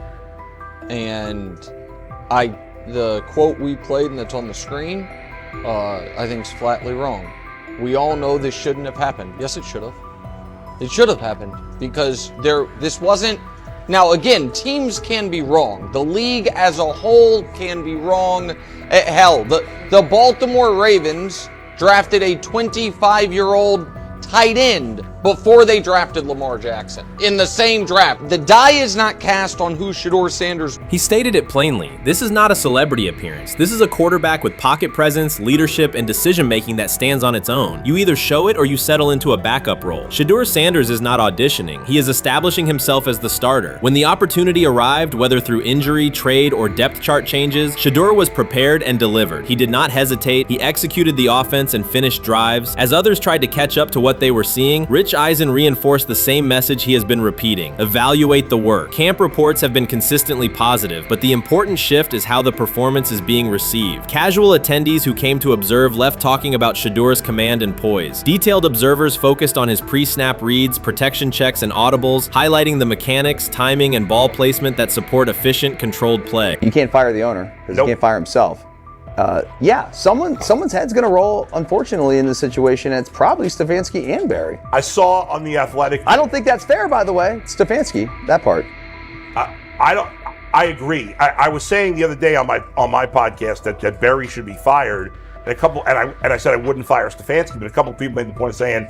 And the quote we played and that's on the screen, I think is flatly wrong. We all know this shouldn't have happened. Yes, it should have. It should have happened because this wasn't. Now, again, teams can be wrong. The league as a whole can be wrong. Hell, the Baltimore Ravens drafted a 25-year-old tight end before they drafted Lamar Jackson in the same draft. The die is not cast on who Shedeur Sanders. He stated it plainly. This is not a celebrity appearance. This is a quarterback with pocket presence, leadership, and decision-making that stands on its own. You either show it or you settle into a backup role. Shedeur Sanders is not auditioning. He is establishing himself as the starter. When the opportunity arrived, whether through injury, trade, or depth chart changes, Shedeur was prepared and delivered. He did not hesitate. He executed the offense and finished drives. As others tried to catch up to what they were seeing, Rich Eisen reinforced the same message he has been repeating. Evaluate the work. Camp reports have been consistently positive, but the important shift is how the performance is being received. Casual attendees who came to observe left talking about Shedeur's command and poise. Detailed observers focused on his pre-snap reads, protection checks, and audibles, highlighting the mechanics, timing, and ball placement that support efficient, controlled play. You can't fire the owner because he can't fire himself. Yeah, someone's head's going to roll, unfortunately, in this situation. It's probably Stefanski and Barry. I saw on The Athletic. I don't think that's fair, by the way. Stefanski, that part. I agree. I was saying the other day on my podcast that Barry should be fired. And I said I wouldn't fire Stefanski, but a couple of people made the point of saying,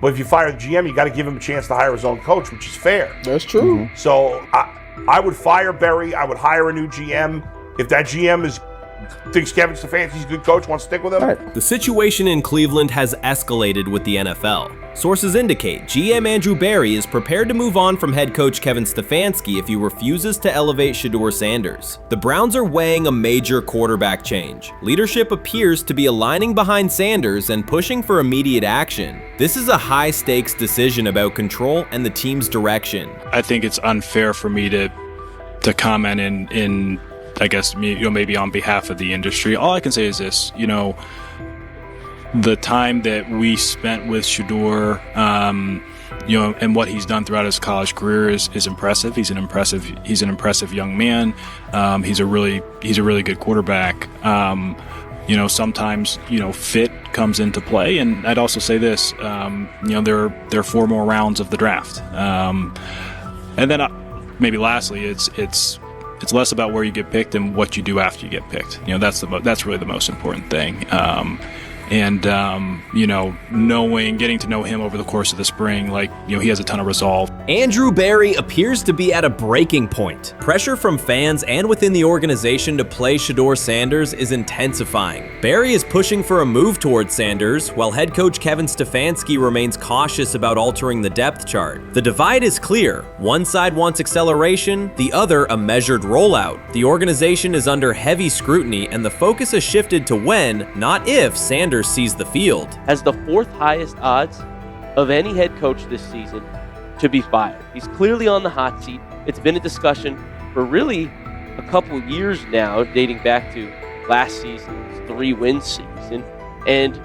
well, if you fire the GM, you got to give him a chance to hire his own coach, which is fair. That's true. Mm-hmm. So I would fire Barry. I would hire a new GM. If that GM thinks Kevin Stefanski's a good coach, wants to stick with him. Right. The situation in Cleveland has escalated with the NFL. Sources indicate GM Andrew Barry is prepared to move on from head coach Kevin Stefanski if he refuses to elevate Shedeur Sanders. The Browns are weighing a major quarterback change. Leadership appears to be aligning behind Sanders and pushing for immediate action. This is a high-stakes decision about control and the team's direction. I think it's unfair for me to comment in I guess, maybe on behalf of the industry. All I can say is this, the time that we spent with Shedeur, and what he's done throughout his college career is impressive. He's an impressive young man. He's a really good quarterback. Sometimes, fit comes into play. And I'd also say this, there are 4 more rounds of the draft. And then maybe lastly, it's less about where you get picked and what you do after you get picked. That's really the most important thing. Getting to know him over the course of the spring, he has a ton of resolve. Andrew Barry appears to be at a breaking point. Pressure from fans and within the organization to play Shedeur Sanders is intensifying. Barry is pushing for a move towards Sanders, while head coach Kevin Stefanski remains cautious about altering the depth chart. The divide is clear. One side wants acceleration, the other a measured rollout. The organization is under heavy scrutiny, and the focus has shifted to when, not if, Sanders sees the field. Has the 4th highest odds of any head coach this season to be fired. He's clearly on the hot seat. It's been a discussion for really a couple years now, dating back to last season's 3-win season. And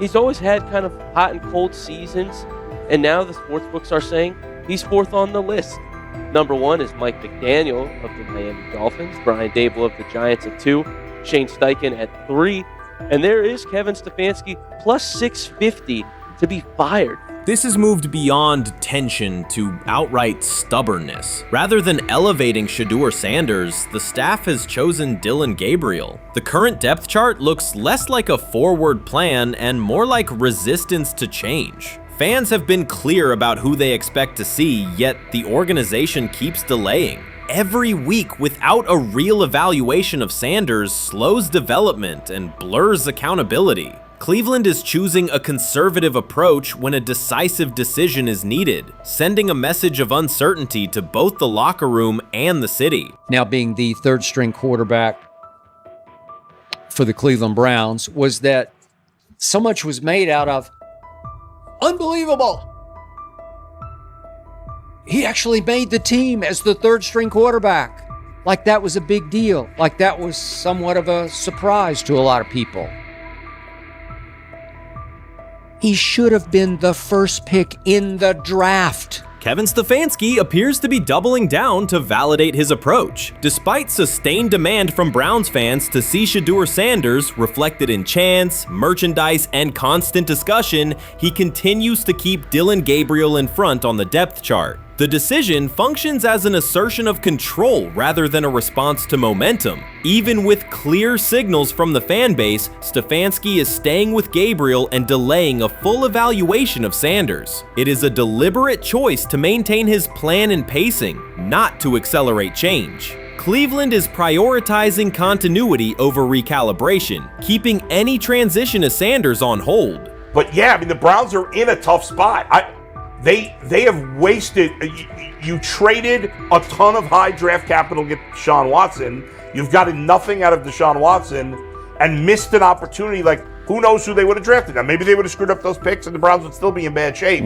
he's always had kind of hot and cold seasons. And now the sports books are saying he's 4th on the list. Number 1 is Mike McDaniel of the Miami Dolphins, Brian Dable of the Giants at 2, Shane Steichen at 3, and there is Kevin Stefanski plus 650 to be fired. This has moved beyond tension to outright stubbornness. Rather than elevating Shedeur Sanders, the staff has chosen Dylan Gabriel. The current depth chart looks less like a forward plan and more like resistance to change. Fans have been clear about who they expect to see, yet the organization keeps delaying. Every week without a real evaluation of Sanders slows development and blurs accountability. Cleveland is choosing a conservative approach when a decisive decision is needed, sending a message of uncertainty to both the locker room and the city. Now being the 3rd string quarterback for the Cleveland Browns, was that so much was made out of Unbelievable. He actually made the team as the third string quarterback. Like that was a big deal. Like that was somewhat of a surprise to a lot of people. He should have been the first pick in the draft. Kevin Stefanski appears to be doubling down to validate his approach. Despite sustained demand from Browns fans to see Shedeur Sanders reflected in chants, merchandise, and constant discussion, he continues to keep Dillon Gabriel in front on the depth chart. The decision functions as an assertion of control rather than a response to momentum. Even with clear signals from the fan base, Stefanski is staying with Gabriel and delaying a full evaluation of Sanders. It is a deliberate choice to maintain his plan and pacing, not to accelerate change. Cleveland is prioritizing continuity over recalibration, keeping any transition to Sanders on hold. But yeah, I mean, the Browns are in a tough spot. They have wasted. You traded a ton of high draft capital to get Deshaun Watson. You've gotten nothing out of Deshaun Watson and missed an opportunity. Like, who knows who they would have drafted? Now, maybe they would have screwed up those picks and the Browns would still be in bad shape.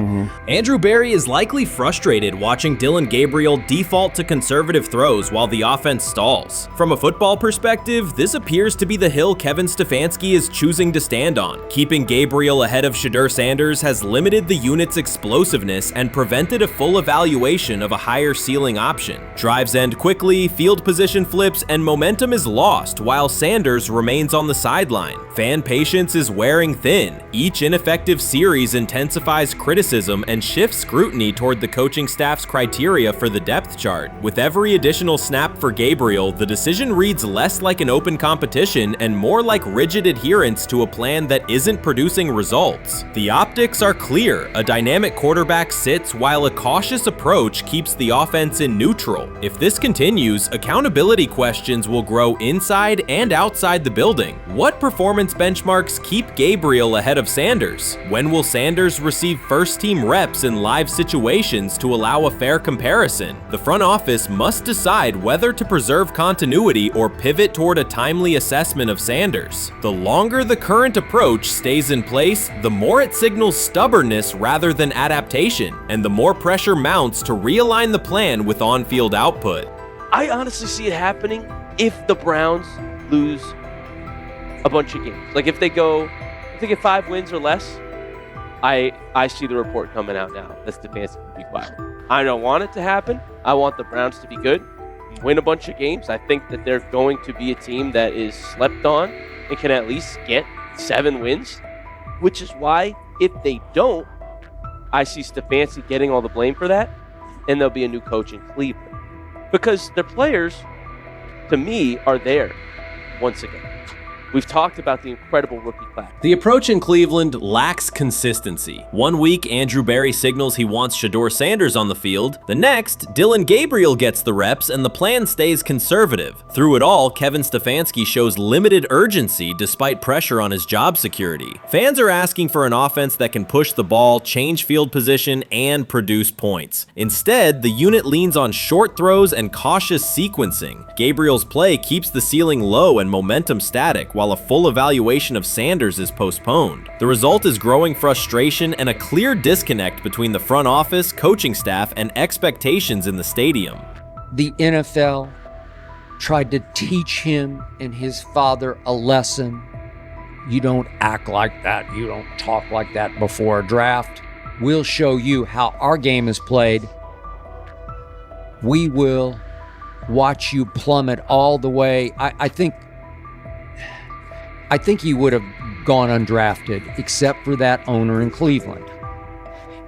Andrew Berry is likely frustrated watching Dillon Gabriel default to conservative throws while the offense stalls. From a football perspective, this appears to be the hill Kevin Stefanski is choosing to stand on. Keeping Gabriel ahead of Shedeur Sanders has limited the unit's explosiveness and prevented a full evaluation of a higher ceiling option. Drives end quickly, field position flips, and momentum is lost while Sanders remains on the sideline. Fan patience is wearing thin. Each ineffective series intensifies criticism and shifts scrutiny toward the coaching staff's criteria for the depth chart. With every additional snap for Gabriel, the decision reads less like an open competition and more like rigid adherence to a plan that isn't producing results. The optics are clear. A dynamic quarterback sits while a cautious approach keeps the offense in neutral. If this continues, accountability questions will grow inside and outside the building. What performance benchmarks keep Gabriel ahead of Sanders? When will Sanders receive first-team reps in live situations to allow a fair comparison? The front office must decide whether to preserve continuity or pivot toward a timely assessment of Sanders. The longer the current approach stays in place, the more it signals stubbornness rather than adaptation, and the more pressure mounts to realign the plan with on-field output. I honestly see it happening if the Browns lose a bunch of games. Like if they get 5 wins or less, I see the report coming out now that Stefanski will be fired. I don't want it to happen. I want the Browns to be good, win a bunch of games. I think that they're going to be a team that is slept on and can at least get 7 wins, which is why if they don't, I see Stefanski getting all the blame for that, and there'll be a new coach in Cleveland. Because their players, to me, are there once again. We've talked about the incredible rookie class. The approach in Cleveland lacks consistency. One week, Andrew Berry signals he wants Shedeur Sanders on the field. The next, Dillon Gabriel gets the reps and the plan stays conservative. Through it all, Kevin Stefanski shows limited urgency despite pressure on his job security. Fans are asking for an offense that can push the ball, change field position, and produce points. Instead, the unit leans on short throws and cautious sequencing. Gabriel's play keeps the ceiling low and momentum static, while a full evaluation of Sanders is postponed. The result is growing frustration and a clear disconnect between the front office, coaching staff, and expectations in the stadium. The NFL tried to teach him and his father a lesson. You don't act like that. You don't talk like that before a draft. We'll show you how our game is played. We will watch you plummet all the way. I think he would have gone undrafted except for that owner in Cleveland.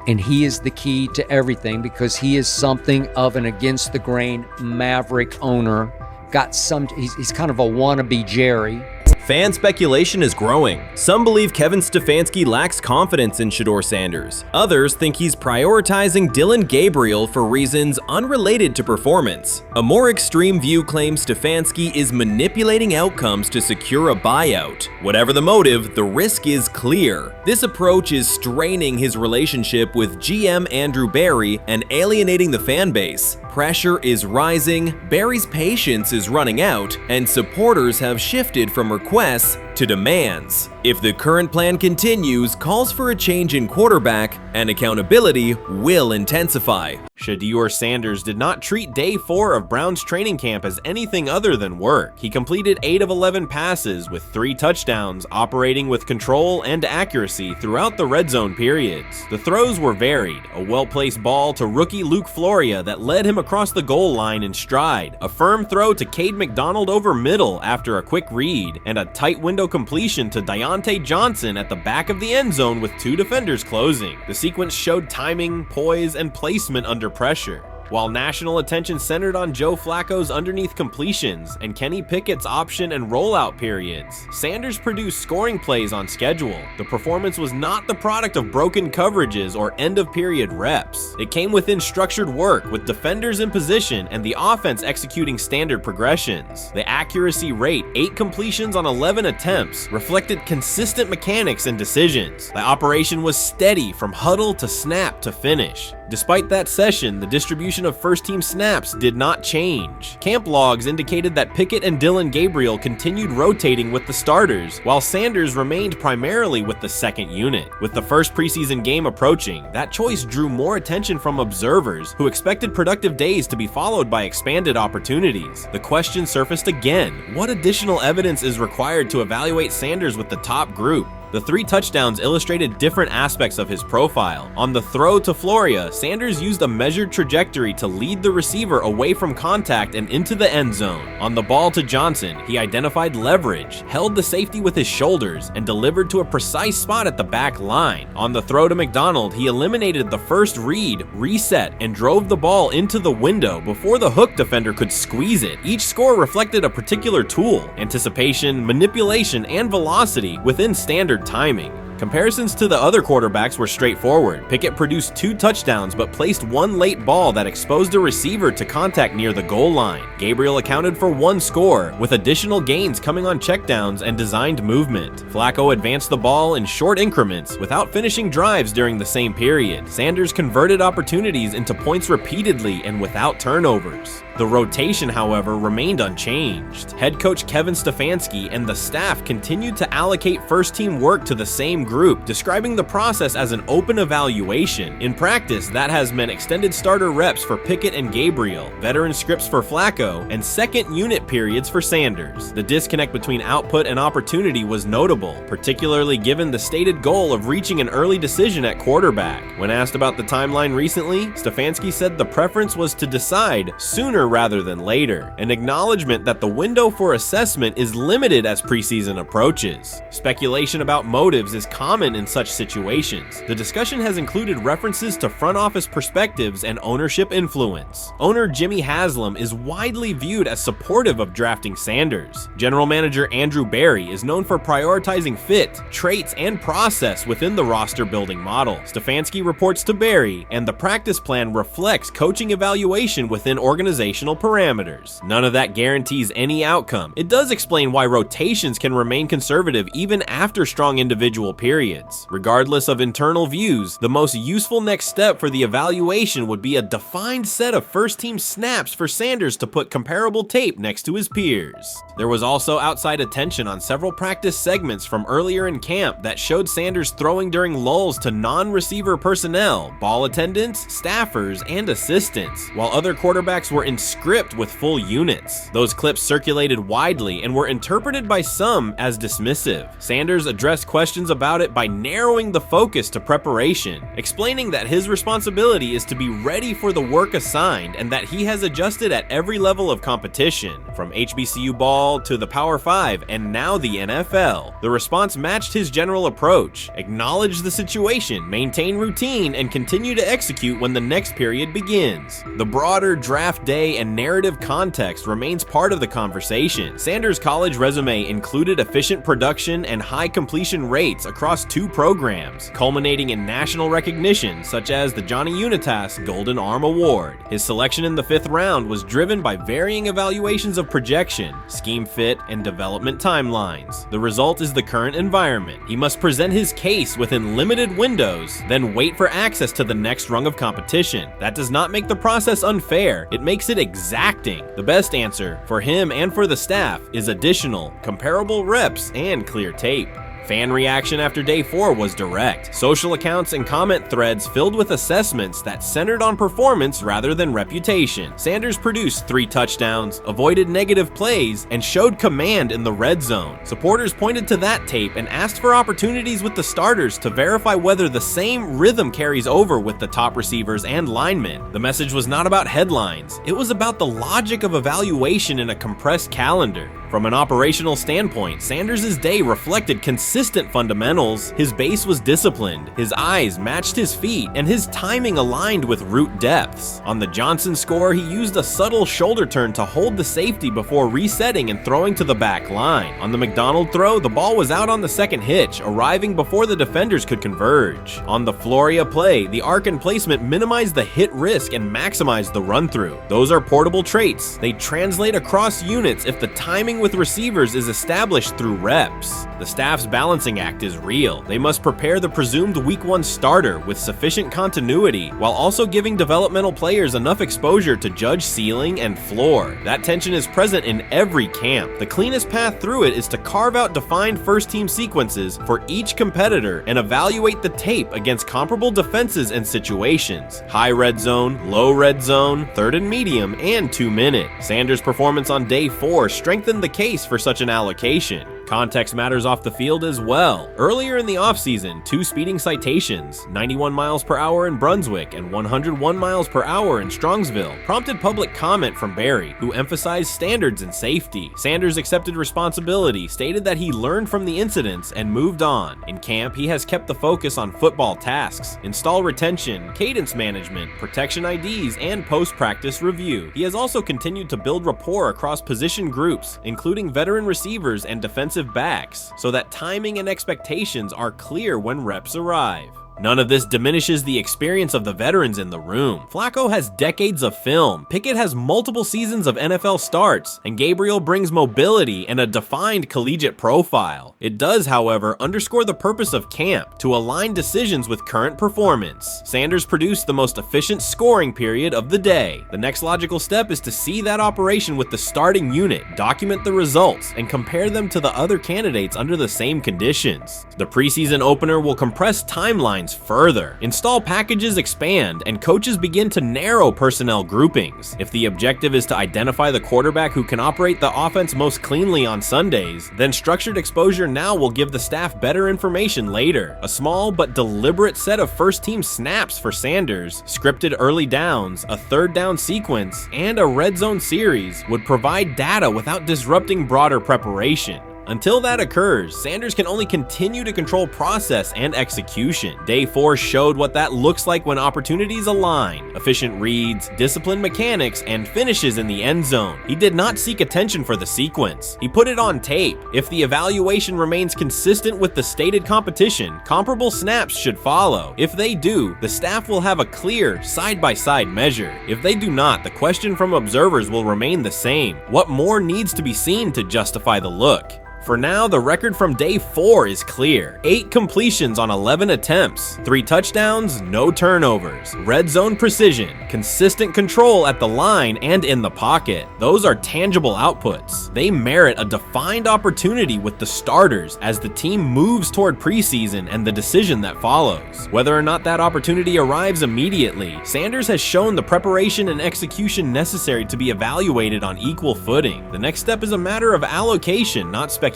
And he is the key to everything because he is something of an against the grain maverick owner. He's kind of a wannabe Jerry. Fan speculation is growing. Some believe Kevin Stefanski lacks confidence in Shedeur Sanders. Others think he's prioritizing Dillon Gabriel for reasons unrelated to performance. A more extreme view claims Stefanski is manipulating outcomes to secure a buyout. Whatever the motive, the risk is clear. This approach is straining his relationship with GM Andrew Berry and alienating the fan base. Pressure is rising, Berry's patience is running out, and supporters have shifted from requesting requests to demands. If the current plan continues, calls for a change in quarterback and accountability will intensify. Shedeur Sanders did not treat day 4 of Browns training camp as anything other than work. He completed 8 of 11 passes with 3 touchdowns, operating with control and accuracy throughout the red zone periods. The throws were varied, a well-placed ball to rookie Luke Floria that led him across the goal line in stride, a firm throw to Cade McDonald over middle after a quick read, and a tight window completion to Deontay Johnson at the back of the end zone with 2 defenders closing. The sequence showed timing, poise, and placement under pressure. While national attention centered on Joe Flacco's underneath completions and Kenny Pickett's option and rollout periods, Sanders produced scoring plays on schedule. The performance was not the product of broken coverages or end-of-period reps. It came within structured work with defenders in position and the offense executing standard progressions. The accuracy rate, 8 completions on 11 attempts, reflected consistent mechanics and decisions. The operation was steady from huddle to snap to finish. Despite that session, the distribution of first-team snaps did not change. Camp logs indicated that Pickett and Dillon Gabriel continued rotating with the starters, while Sanders remained primarily with the second unit. With the first preseason game approaching, that choice drew more attention from observers who expected productive days to be followed by expanded opportunities. The question surfaced again: what additional evidence is required to evaluate Sanders with the top group? The 3 touchdowns illustrated different aspects of his profile. On the throw to Floria, Sanders used a measured trajectory to lead the receiver away from contact and into the end zone. On the ball to Johnson, he identified leverage, held the safety with his shoulders, and delivered to a precise spot at the back line. On the throw to McDonald, he eliminated the first read, reset, and drove the ball into the window before the hook defender could squeeze it. Each score reflected a particular tool: anticipation, manipulation, and velocity within standard timing. Comparisons to the other quarterbacks were straightforward. Pickett produced 2 touchdowns but placed 1 late ball that exposed a receiver to contact near the goal line. Gabriel accounted for 1 score, with additional gains coming on checkdowns and designed movement. Flacco advanced the ball in short increments without finishing drives during the same period. Sanders converted opportunities into points repeatedly and without turnovers. The rotation, however, remained unchanged. Head coach Kevin Stefanski and the staff continued to allocate first-team work to the same group, describing the process as an open evaluation. In practice, that has meant extended starter reps for Pickett and Gabriel, veteran scripts for Flacco, and second unit periods for Sanders. The disconnect between output and opportunity was notable, particularly given the stated goal of reaching an early decision at quarterback. When asked about the timeline recently, Stefanski said the preference was to decide sooner rather than later, an acknowledgement that the window for assessment is limited as preseason approaches. Speculation about motives is common in such situations. The discussion has included references to front office perspectives and ownership influence. Owner Jimmy Haslam is widely viewed as supportive of drafting Sanders. General manager Andrew Berry is known for prioritizing fit, traits, and process within the roster building model. Stefanski reports to Berry, and the practice plan reflects coaching evaluation within organizational parameters. None of that guarantees any outcome. It does explain why rotations can remain conservative even after strong individual periods. Regardless of internal views, the most useful next step for the evaluation would be a defined set of first-team snaps for Sanders to put comparable tape next to his peers. There was also outside attention on several practice segments from earlier in camp that showed Sanders throwing during lulls to non-receiver personnel, ball attendants, staffers, and assistants, while other quarterbacks were in script with full units. Those clips circulated widely and were interpreted by some as dismissive. Sanders addressed questions about it by narrowing the focus to preparation, explaining that his responsibility is to be ready for the work assigned and that he has adjusted at every level of competition, from HBCU ball to the Power 5 and now the NFL. The response matched his general approach: acknowledge the situation, maintain routine, and continue to execute when the next period begins. The broader draft day and narrative context remains part of the conversation. Sanders' college resume included efficient production and high completion rates across across 2 programs, culminating in national recognition such as the Johnny Unitas Golden Arm Award. His selection in the 5th round was driven by varying evaluations of projection, scheme fit, and development timelines. The result is the current environment. He must present his case within limited windows, then wait for access to the next rung of competition. That does not make the process unfair, it makes it exacting. The best answer, for him and for the staff, is additional, comparable reps and clear tape. Fan reaction after day 4 was direct. Social accounts and comment threads filled with assessments that centered on performance rather than reputation. Sanders produced 3 touchdowns, avoided negative plays, and showed command in the red zone. Supporters pointed to that tape and asked for opportunities with the starters to verify whether the same rhythm carries over with the top receivers and linemen. The message was not about headlines. It was about the logic of evaluation in a compressed calendar. From an operational standpoint, Sanders' day reflected consistent fundamentals. His base was disciplined, his eyes matched his feet, and his timing aligned with route depths. On the Johnson score, he used a subtle shoulder turn to hold the safety before resetting and throwing to the back line. On the McDonald throw, the ball was out on the second hitch, arriving before the defenders could converge. On the Floria play, the arc and placement minimized the hit risk and maximized the run-through. Those are portable traits. They translate across units if the timing with receivers is established through reps. The staff's balancing act is real. They must prepare the presumed Week 1 starter with sufficient continuity while also giving developmental players enough exposure to judge ceiling and floor. That tension is present in every camp. The cleanest path through it is to carve out defined first-team sequences for each competitor and evaluate the tape against comparable defenses and situations. High red zone, low red zone, 3rd and medium, and 2-minute. Sanders' performance on day 4 strengthened the case for such an allocation. Context matters off the field as well. Earlier in the offseason, 2 speeding citations, 91 miles per hour in Brunswick and 101 miles per hour in Strongsville, prompted public comment from Barry, who emphasized standards and safety. Sanders accepted responsibility, stated that he learned from the incidents and moved on. In camp, he has kept the focus on football tasks, install retention, cadence management, protection IDs, and post-practice review. He has also continued to build rapport across position groups, including veteran receivers and defensive backs, so that timing and expectations are clear when reps arrive. None of this diminishes the experience of the veterans in the room. Flacco has decades of film, Pickett has multiple seasons of NFL starts, and Gabriel brings mobility and a defined collegiate profile. It does, however, underscore the purpose of camp, to align decisions with current performance. Sanders produced the most efficient scoring period of the day. The next logical step is to see that operation with the starting unit, document the results, and compare them to the other candidates under the same conditions. The preseason opener will compress timelines further. Install packages expand, and coaches begin to narrow personnel groupings. If the objective is to identify the quarterback who can operate the offense most cleanly on Sundays, then structured exposure now will give the staff better information later. A small but deliberate set of first-team snaps for Sanders, scripted early downs, a 3rd down sequence, and a red zone series would provide data without disrupting broader preparation. Until that occurs, Sanders can only continue to control process and execution. Day 4 showed what that looks like when opportunities align. Efficient reads, disciplined mechanics, and finishes in the end zone. He did not seek attention for the sequence. He put it on tape. If the evaluation remains consistent with the stated competition, comparable snaps should follow. If they do, the staff will have a clear, side-by-side measure. If they do not, the question from observers will remain the same. What more needs to be seen to justify the look? For now, the record from day 4 is clear. 8 completions on 11 attempts, 3 touchdowns, no turnovers, red zone precision, consistent control at the line and in the pocket. Those are tangible outputs. They merit a defined opportunity with the starters as the team moves toward preseason and the decision that follows. Whether or not that opportunity arrives immediately, Sanders has shown the preparation and execution necessary to be evaluated on equal footing. The next step is a matter of allocation, not speculation.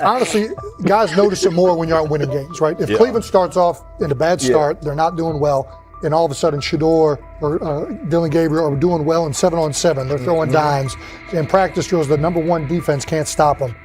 Honestly, guys notice it more when you're out winning games, right? If Cleveland starts off in a bad start, they're not doing well, and all of a sudden Shedeur or Dylan Gabriel are doing well in 7-on-7, they're throwing dimes. In practice drills, the number 1 defense can't stop them.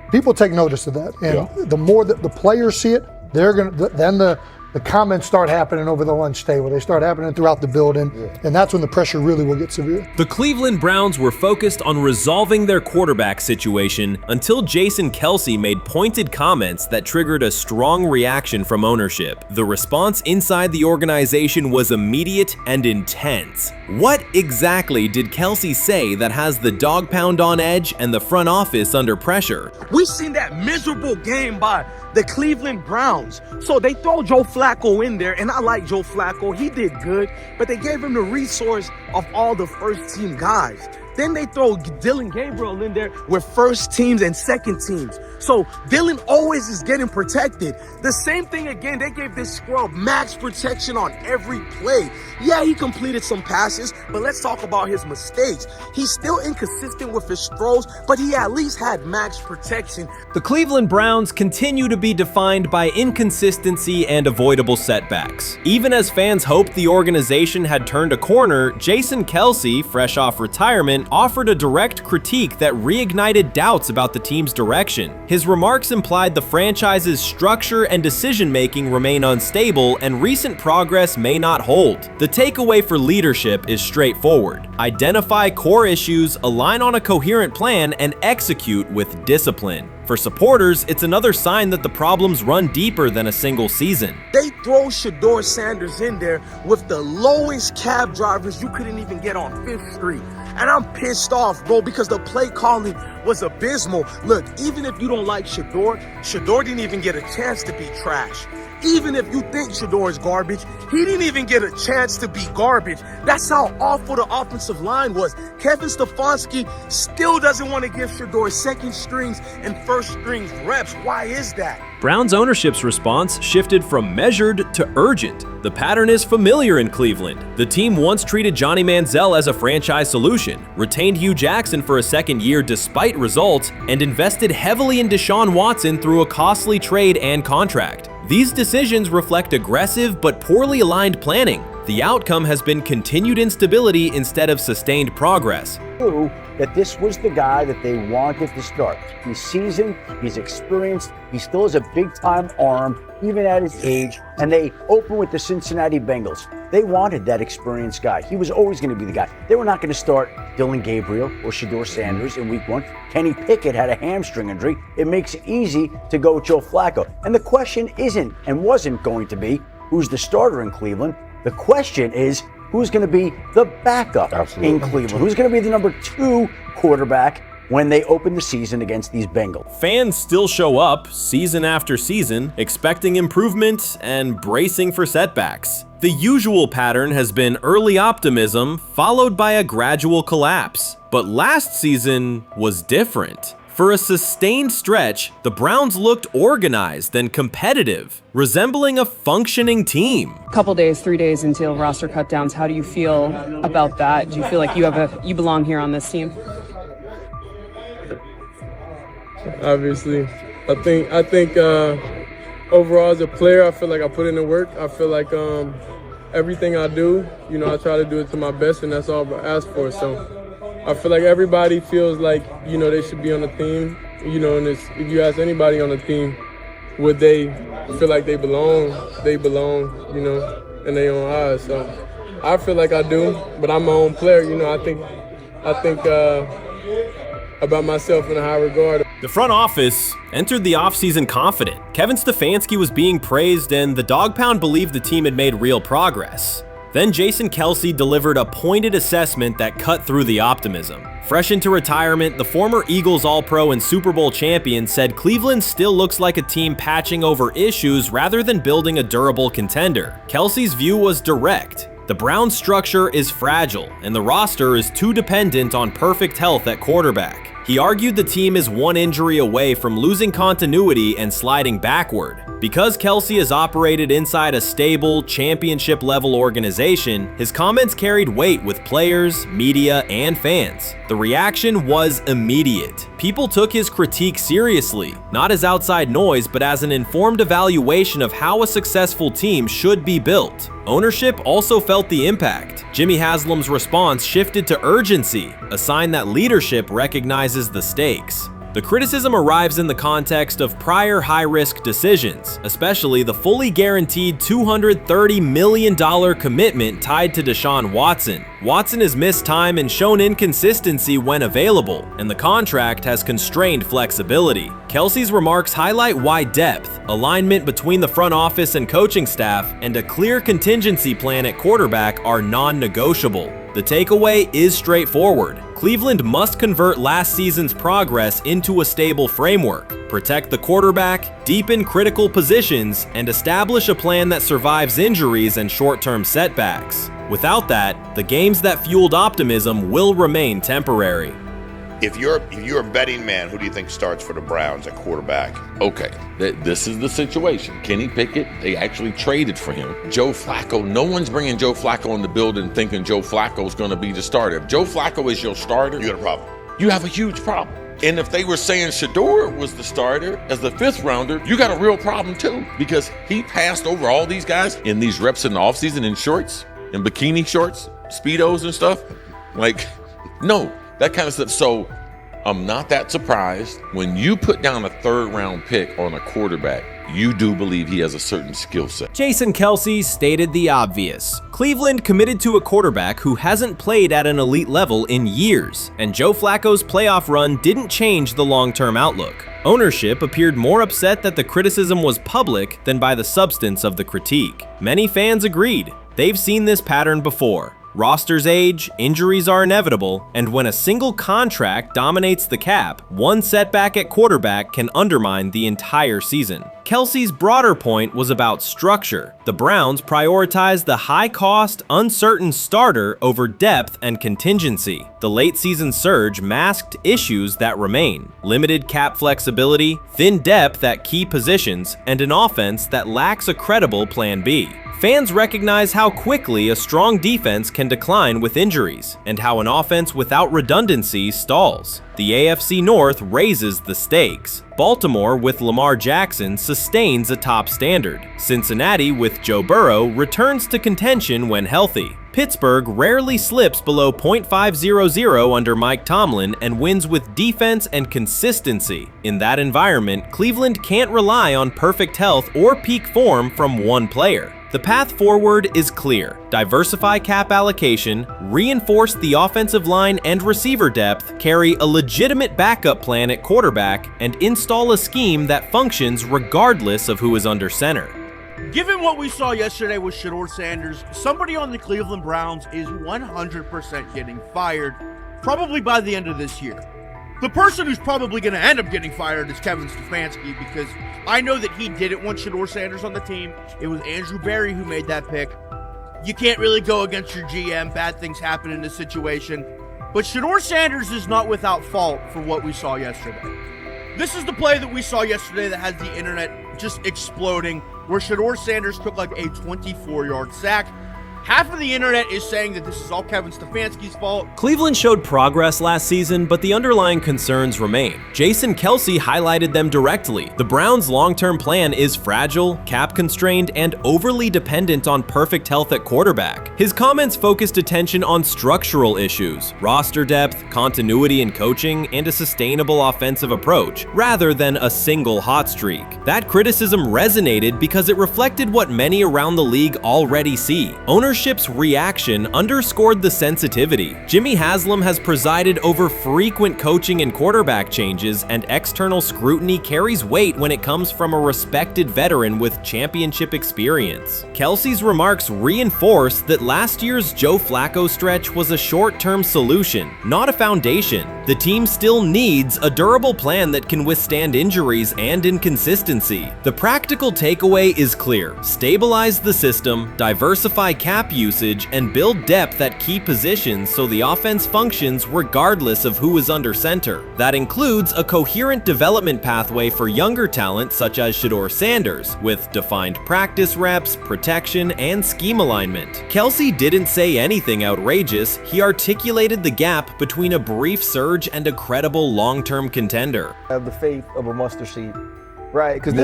People take notice of that, and the more that the players see it, they're gonna. Then the the comments start happening over the lunch table. They start happening throughout the building, and that's when the pressure really will get severe. The Cleveland Browns were focused on resolving their quarterback situation until Jason Kelce made pointed comments that triggered a strong reaction from ownership. The response inside the organization was immediate and intense. What exactly did Kelce say that has the dog pound on edge and the front office under pressure? We've seen that miserable game by the Cleveland Browns. So they throw Joe Flacco in there, and I like Joe Flacco. He did good, but they gave him the resource of all the first-team guys. Then they throw Dylan Gabriel in there with first teams and second teams. So Dylan always is getting protected. The same thing again, they gave this scrub max protection on every play. Yeah, he completed some passes, but let's talk about his mistakes. He's still inconsistent with his throws, but he at least had max protection. The Cleveland Browns continue to be defined by inconsistency and avoidable setbacks. Even as fans hoped the organization had turned a corner, Jason Kelce, fresh off retirement, offered a direct critique that reignited doubts about the team's direction. His remarks implied the franchise's structure and decision-making remain unstable and recent progress may not hold. The takeaway for leadership is straightforward. Identify core issues, align on a coherent plan, and execute with discipline. For supporters, it's another sign that the problems run deeper than a single season. They throw Shedeur Sanders in there with the lowest cab drivers you couldn't even get on 5th Street. And I'm pissed off, bro, because the play calling was abysmal. Look, even if you don't like Shedeur didn't even get a chance to be trash. Even if you think Shedeur is garbage, he didn't even get a chance to be garbage. That's how awful the offensive line was. Kevin Stefanski still doesn't want to give Shedeur second strings and first strings reps. Why is that? Browns ownership's response shifted from measured to urgent. The pattern is familiar in Cleveland. The team once treated Johnny Manziel as a franchise solution, retained Hugh Jackson for a second year despite results, and invested heavily in Deshaun Watson through a costly trade and contract. These decisions reflect aggressive but poorly aligned planning. The outcome has been continued instability instead of sustained progress. That this was the guy that they wanted to start. He's seasoned, he's experienced, he still has a big-time arm, even at his age, and they open with the Cincinnati Bengals. They wanted that experienced guy. He was always going to be the guy. They were not going to start Dylan Gabriel or Shedeur Sanders in week 1. Kenny Pickett had a hamstring injury. It makes it easy to go with Joe Flacco. And the question isn't and wasn't going to be who's the starter in Cleveland. The question is, who's going to be the backup in Cleveland? Who's going to be the number 2 quarterback when they open the season against these Bengals? Fans still show up season after season, expecting improvement and bracing for setbacks. The usual pattern has been early optimism followed by a gradual collapse. But last season was different. For a sustained stretch, the Browns looked organized and competitive, resembling a functioning team. Couple days, 3 days until roster cutdowns, how do you feel about that? Do you feel like you belong here on this team? Obviously, I think overall as a player, I feel like I put in the work. I feel like everything I do, I try to do it to my best, and that's all I ask for. So I feel like everybody feels like, they should be on the team, and if you ask anybody on the team, would they feel like they belong, in their own eyes. So I feel like I do, but I'm my own player, I think about myself in a high regard. The front office entered the offseason confident. Kevin Stefanski was being praised and the Dog Pound believed the team had made real progress. Then Jason Kelce delivered a pointed assessment that cut through the optimism. Fresh into retirement, the former Eagles All-Pro and Super Bowl champion said Cleveland still looks like a team patching over issues rather than building a durable contender. Kelce's view was direct. The Browns' structure is fragile, and the roster is too dependent on perfect health at quarterback. He argued the team is one injury away from losing continuity and sliding backward. Because Kelce has operated inside a stable, championship-level organization, his comments carried weight with players, media, and fans. The reaction was immediate. People took his critique seriously, not as outside noise, but as an informed evaluation of how a successful team should be built. Ownership also felt the impact. Jimmy Haslam's response shifted to urgency, a sign that leadership recognizes the stakes. The The criticism arrives in the context of prior high-risk decisions, especially the fully guaranteed $230 million commitment tied to Deshaun Watson. Watson has missed time and shown inconsistency when available, and the contract has constrained flexibility. Kelsey's remarks highlight why depth, alignment between the front office and coaching staff, and a clear contingency plan at quarterback are non-negotiable. The takeaway is straightforward. Cleveland must convert last season's progress into a stable framework, protect the quarterback, deepen critical positions, and establish a plan that survives injuries and short-term setbacks. Without that, the games that fueled optimism will remain temporary. If you're a betting man, who do you think starts for the Browns at quarterback? Okay, this is the situation. Kenny Pickett, they actually traded for him. Joe Flacco, no one's bringing Joe Flacco in the building thinking Joe Flacco's going to be the starter. If Joe Flacco is your starter, you got a problem. You have a huge problem. And if they were saying Shedeur was the starter as the 5th rounder, you got a real problem too, because he passed over all these guys in these reps in the offseason in shorts, in bikini shorts, Speedos and stuff. Like, no. That kind of stuff. So I'm not that surprised. When you put down a 3rd round pick on a quarterback, you do believe he has a certain skill set. Jason Kelce stated the obvious. Cleveland committed to a quarterback who hasn't played at an elite level in years, and Joe Flacco's playoff run didn't change the long-term outlook. Ownership appeared more upset that the criticism was public than by the substance of the critique. Many fans agreed. They've seen this pattern before. Rosters age, injuries are inevitable, and when a single contract dominates the cap, one setback at quarterback can undermine the entire season. Kelce's broader point was about structure. The Browns prioritized the high-cost, uncertain starter over depth and contingency. The late-season surge masked issues that remain: limited cap flexibility, thin depth at key positions, and an offense that lacks a credible plan B. Fans recognize how quickly a strong defense can decline with injuries, and how an offense without redundancy stalls. The AFC North raises the stakes. Baltimore with Lamar Jackson sustains a top standard. Cincinnati with Joe Burrow returns to contention when healthy. Pittsburgh rarely slips below .500 under Mike Tomlin and wins with defense and consistency. In that environment, Cleveland can't rely on perfect health or peak form from one player. The path forward is clear. Diversify cap allocation, reinforce the offensive line and receiver depth, carry a legitimate backup plan at quarterback, and install a scheme that functions regardless of who is under center. Given what we saw yesterday with Shedeur Sanders, somebody on the Cleveland Browns is 100% getting fired, probably by the end of this year. The person who's probably going to end up getting fired is Kevin Stefanski, because I know that he didn't want Shedeur Sanders on the team. It was Andrew Berry who made that pick. You can't really go against your GM. Bad things happen in this situation. But Shedeur Sanders is not without fault for what we saw yesterday. This is the play that we saw yesterday that has the internet just exploding, where Shedeur Sanders took like a 24-yard sack. Half of the internet is saying that this is all Kevin Stefanski's fault. Cleveland showed progress last season, but the underlying concerns remain. Jason Kelce highlighted them directly. The Browns' long-term plan is fragile, cap-constrained, and overly dependent on perfect health at quarterback. His comments focused attention on structural issues, roster depth, continuity in coaching, and a sustainable offensive approach, rather than a single hot streak. That criticism resonated because it reflected what many around the league already see. Ownership's reaction underscored the sensitivity. Jimmy Haslam has presided over frequent coaching and quarterback changes, and external scrutiny carries weight when it comes from a respected veteran with championship experience. Kelce's remarks reinforce that last year's Joe Flacco stretch was a short-term solution, not a foundation. The team still needs a durable plan that can withstand injuries and inconsistency. The practical takeaway is clear: stabilize the system, diversify cap usage, and build depth at key positions so the offense functions regardless of who is under center. That includes a coherent development pathway for younger talent such as Shedeur Sanders, with defined practice reps, protection, and scheme alignment. Kelce didn't say anything outrageous. He articulated the gap between a brief surge and a credible long-term contender. I have the faith of a mustard seed. Right, because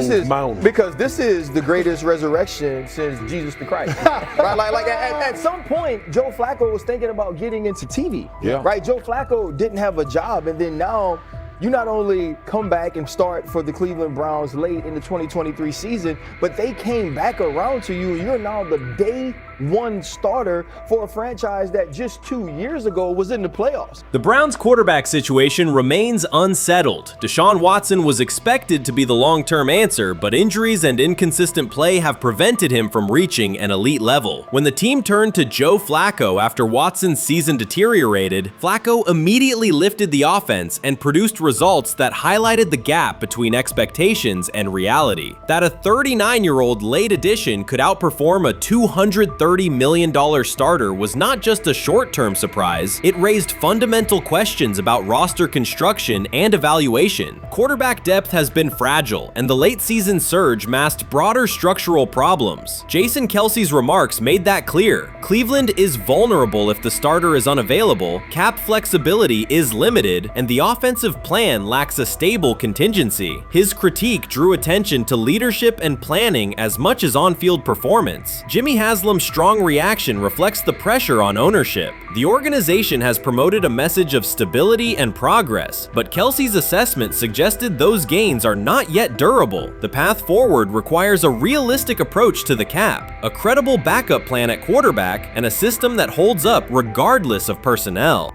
this is the greatest resurrection since Jesus the Christ. Right, like at some point, Joe Flacco was thinking about getting into TV. Yeah. Right, Joe Flacco didn't have a job, and then now you not only come back and start for the Cleveland Browns late in the 2023 season, but they came back around to you, and you're now the day one starter for a franchise that just 2 years ago was in the playoffs. The Browns' quarterback situation remains unsettled. Deshaun Watson was expected to be the long-term answer, but injuries and inconsistent play have prevented him from reaching an elite level. When the team turned to Joe Flacco after Watson's season deteriorated, Flacco immediately lifted the offense and produced results that highlighted the gap between expectations and reality. That a 39-year-old late addition could outperform a $230 million starter was not just a short-term surprise, it raised fundamental questions about roster construction and evaluation. Quarterback depth has been fragile, and the late-season surge masked broader structural problems. Jason Kelce's remarks made that clear. Cleveland is vulnerable if the starter is unavailable, cap flexibility is limited, and the offensive plan lacks a stable contingency. His critique drew attention to leadership and planning as much as on-field performance. Jimmy Haslam's strong reaction reflects the pressure on ownership. The organization has promoted a message of stability and progress, but Kelce's assessment suggested those gains are not yet durable. The path forward requires a realistic approach to the cap, a credible backup plan at quarterback, and a system that holds up regardless of personnel.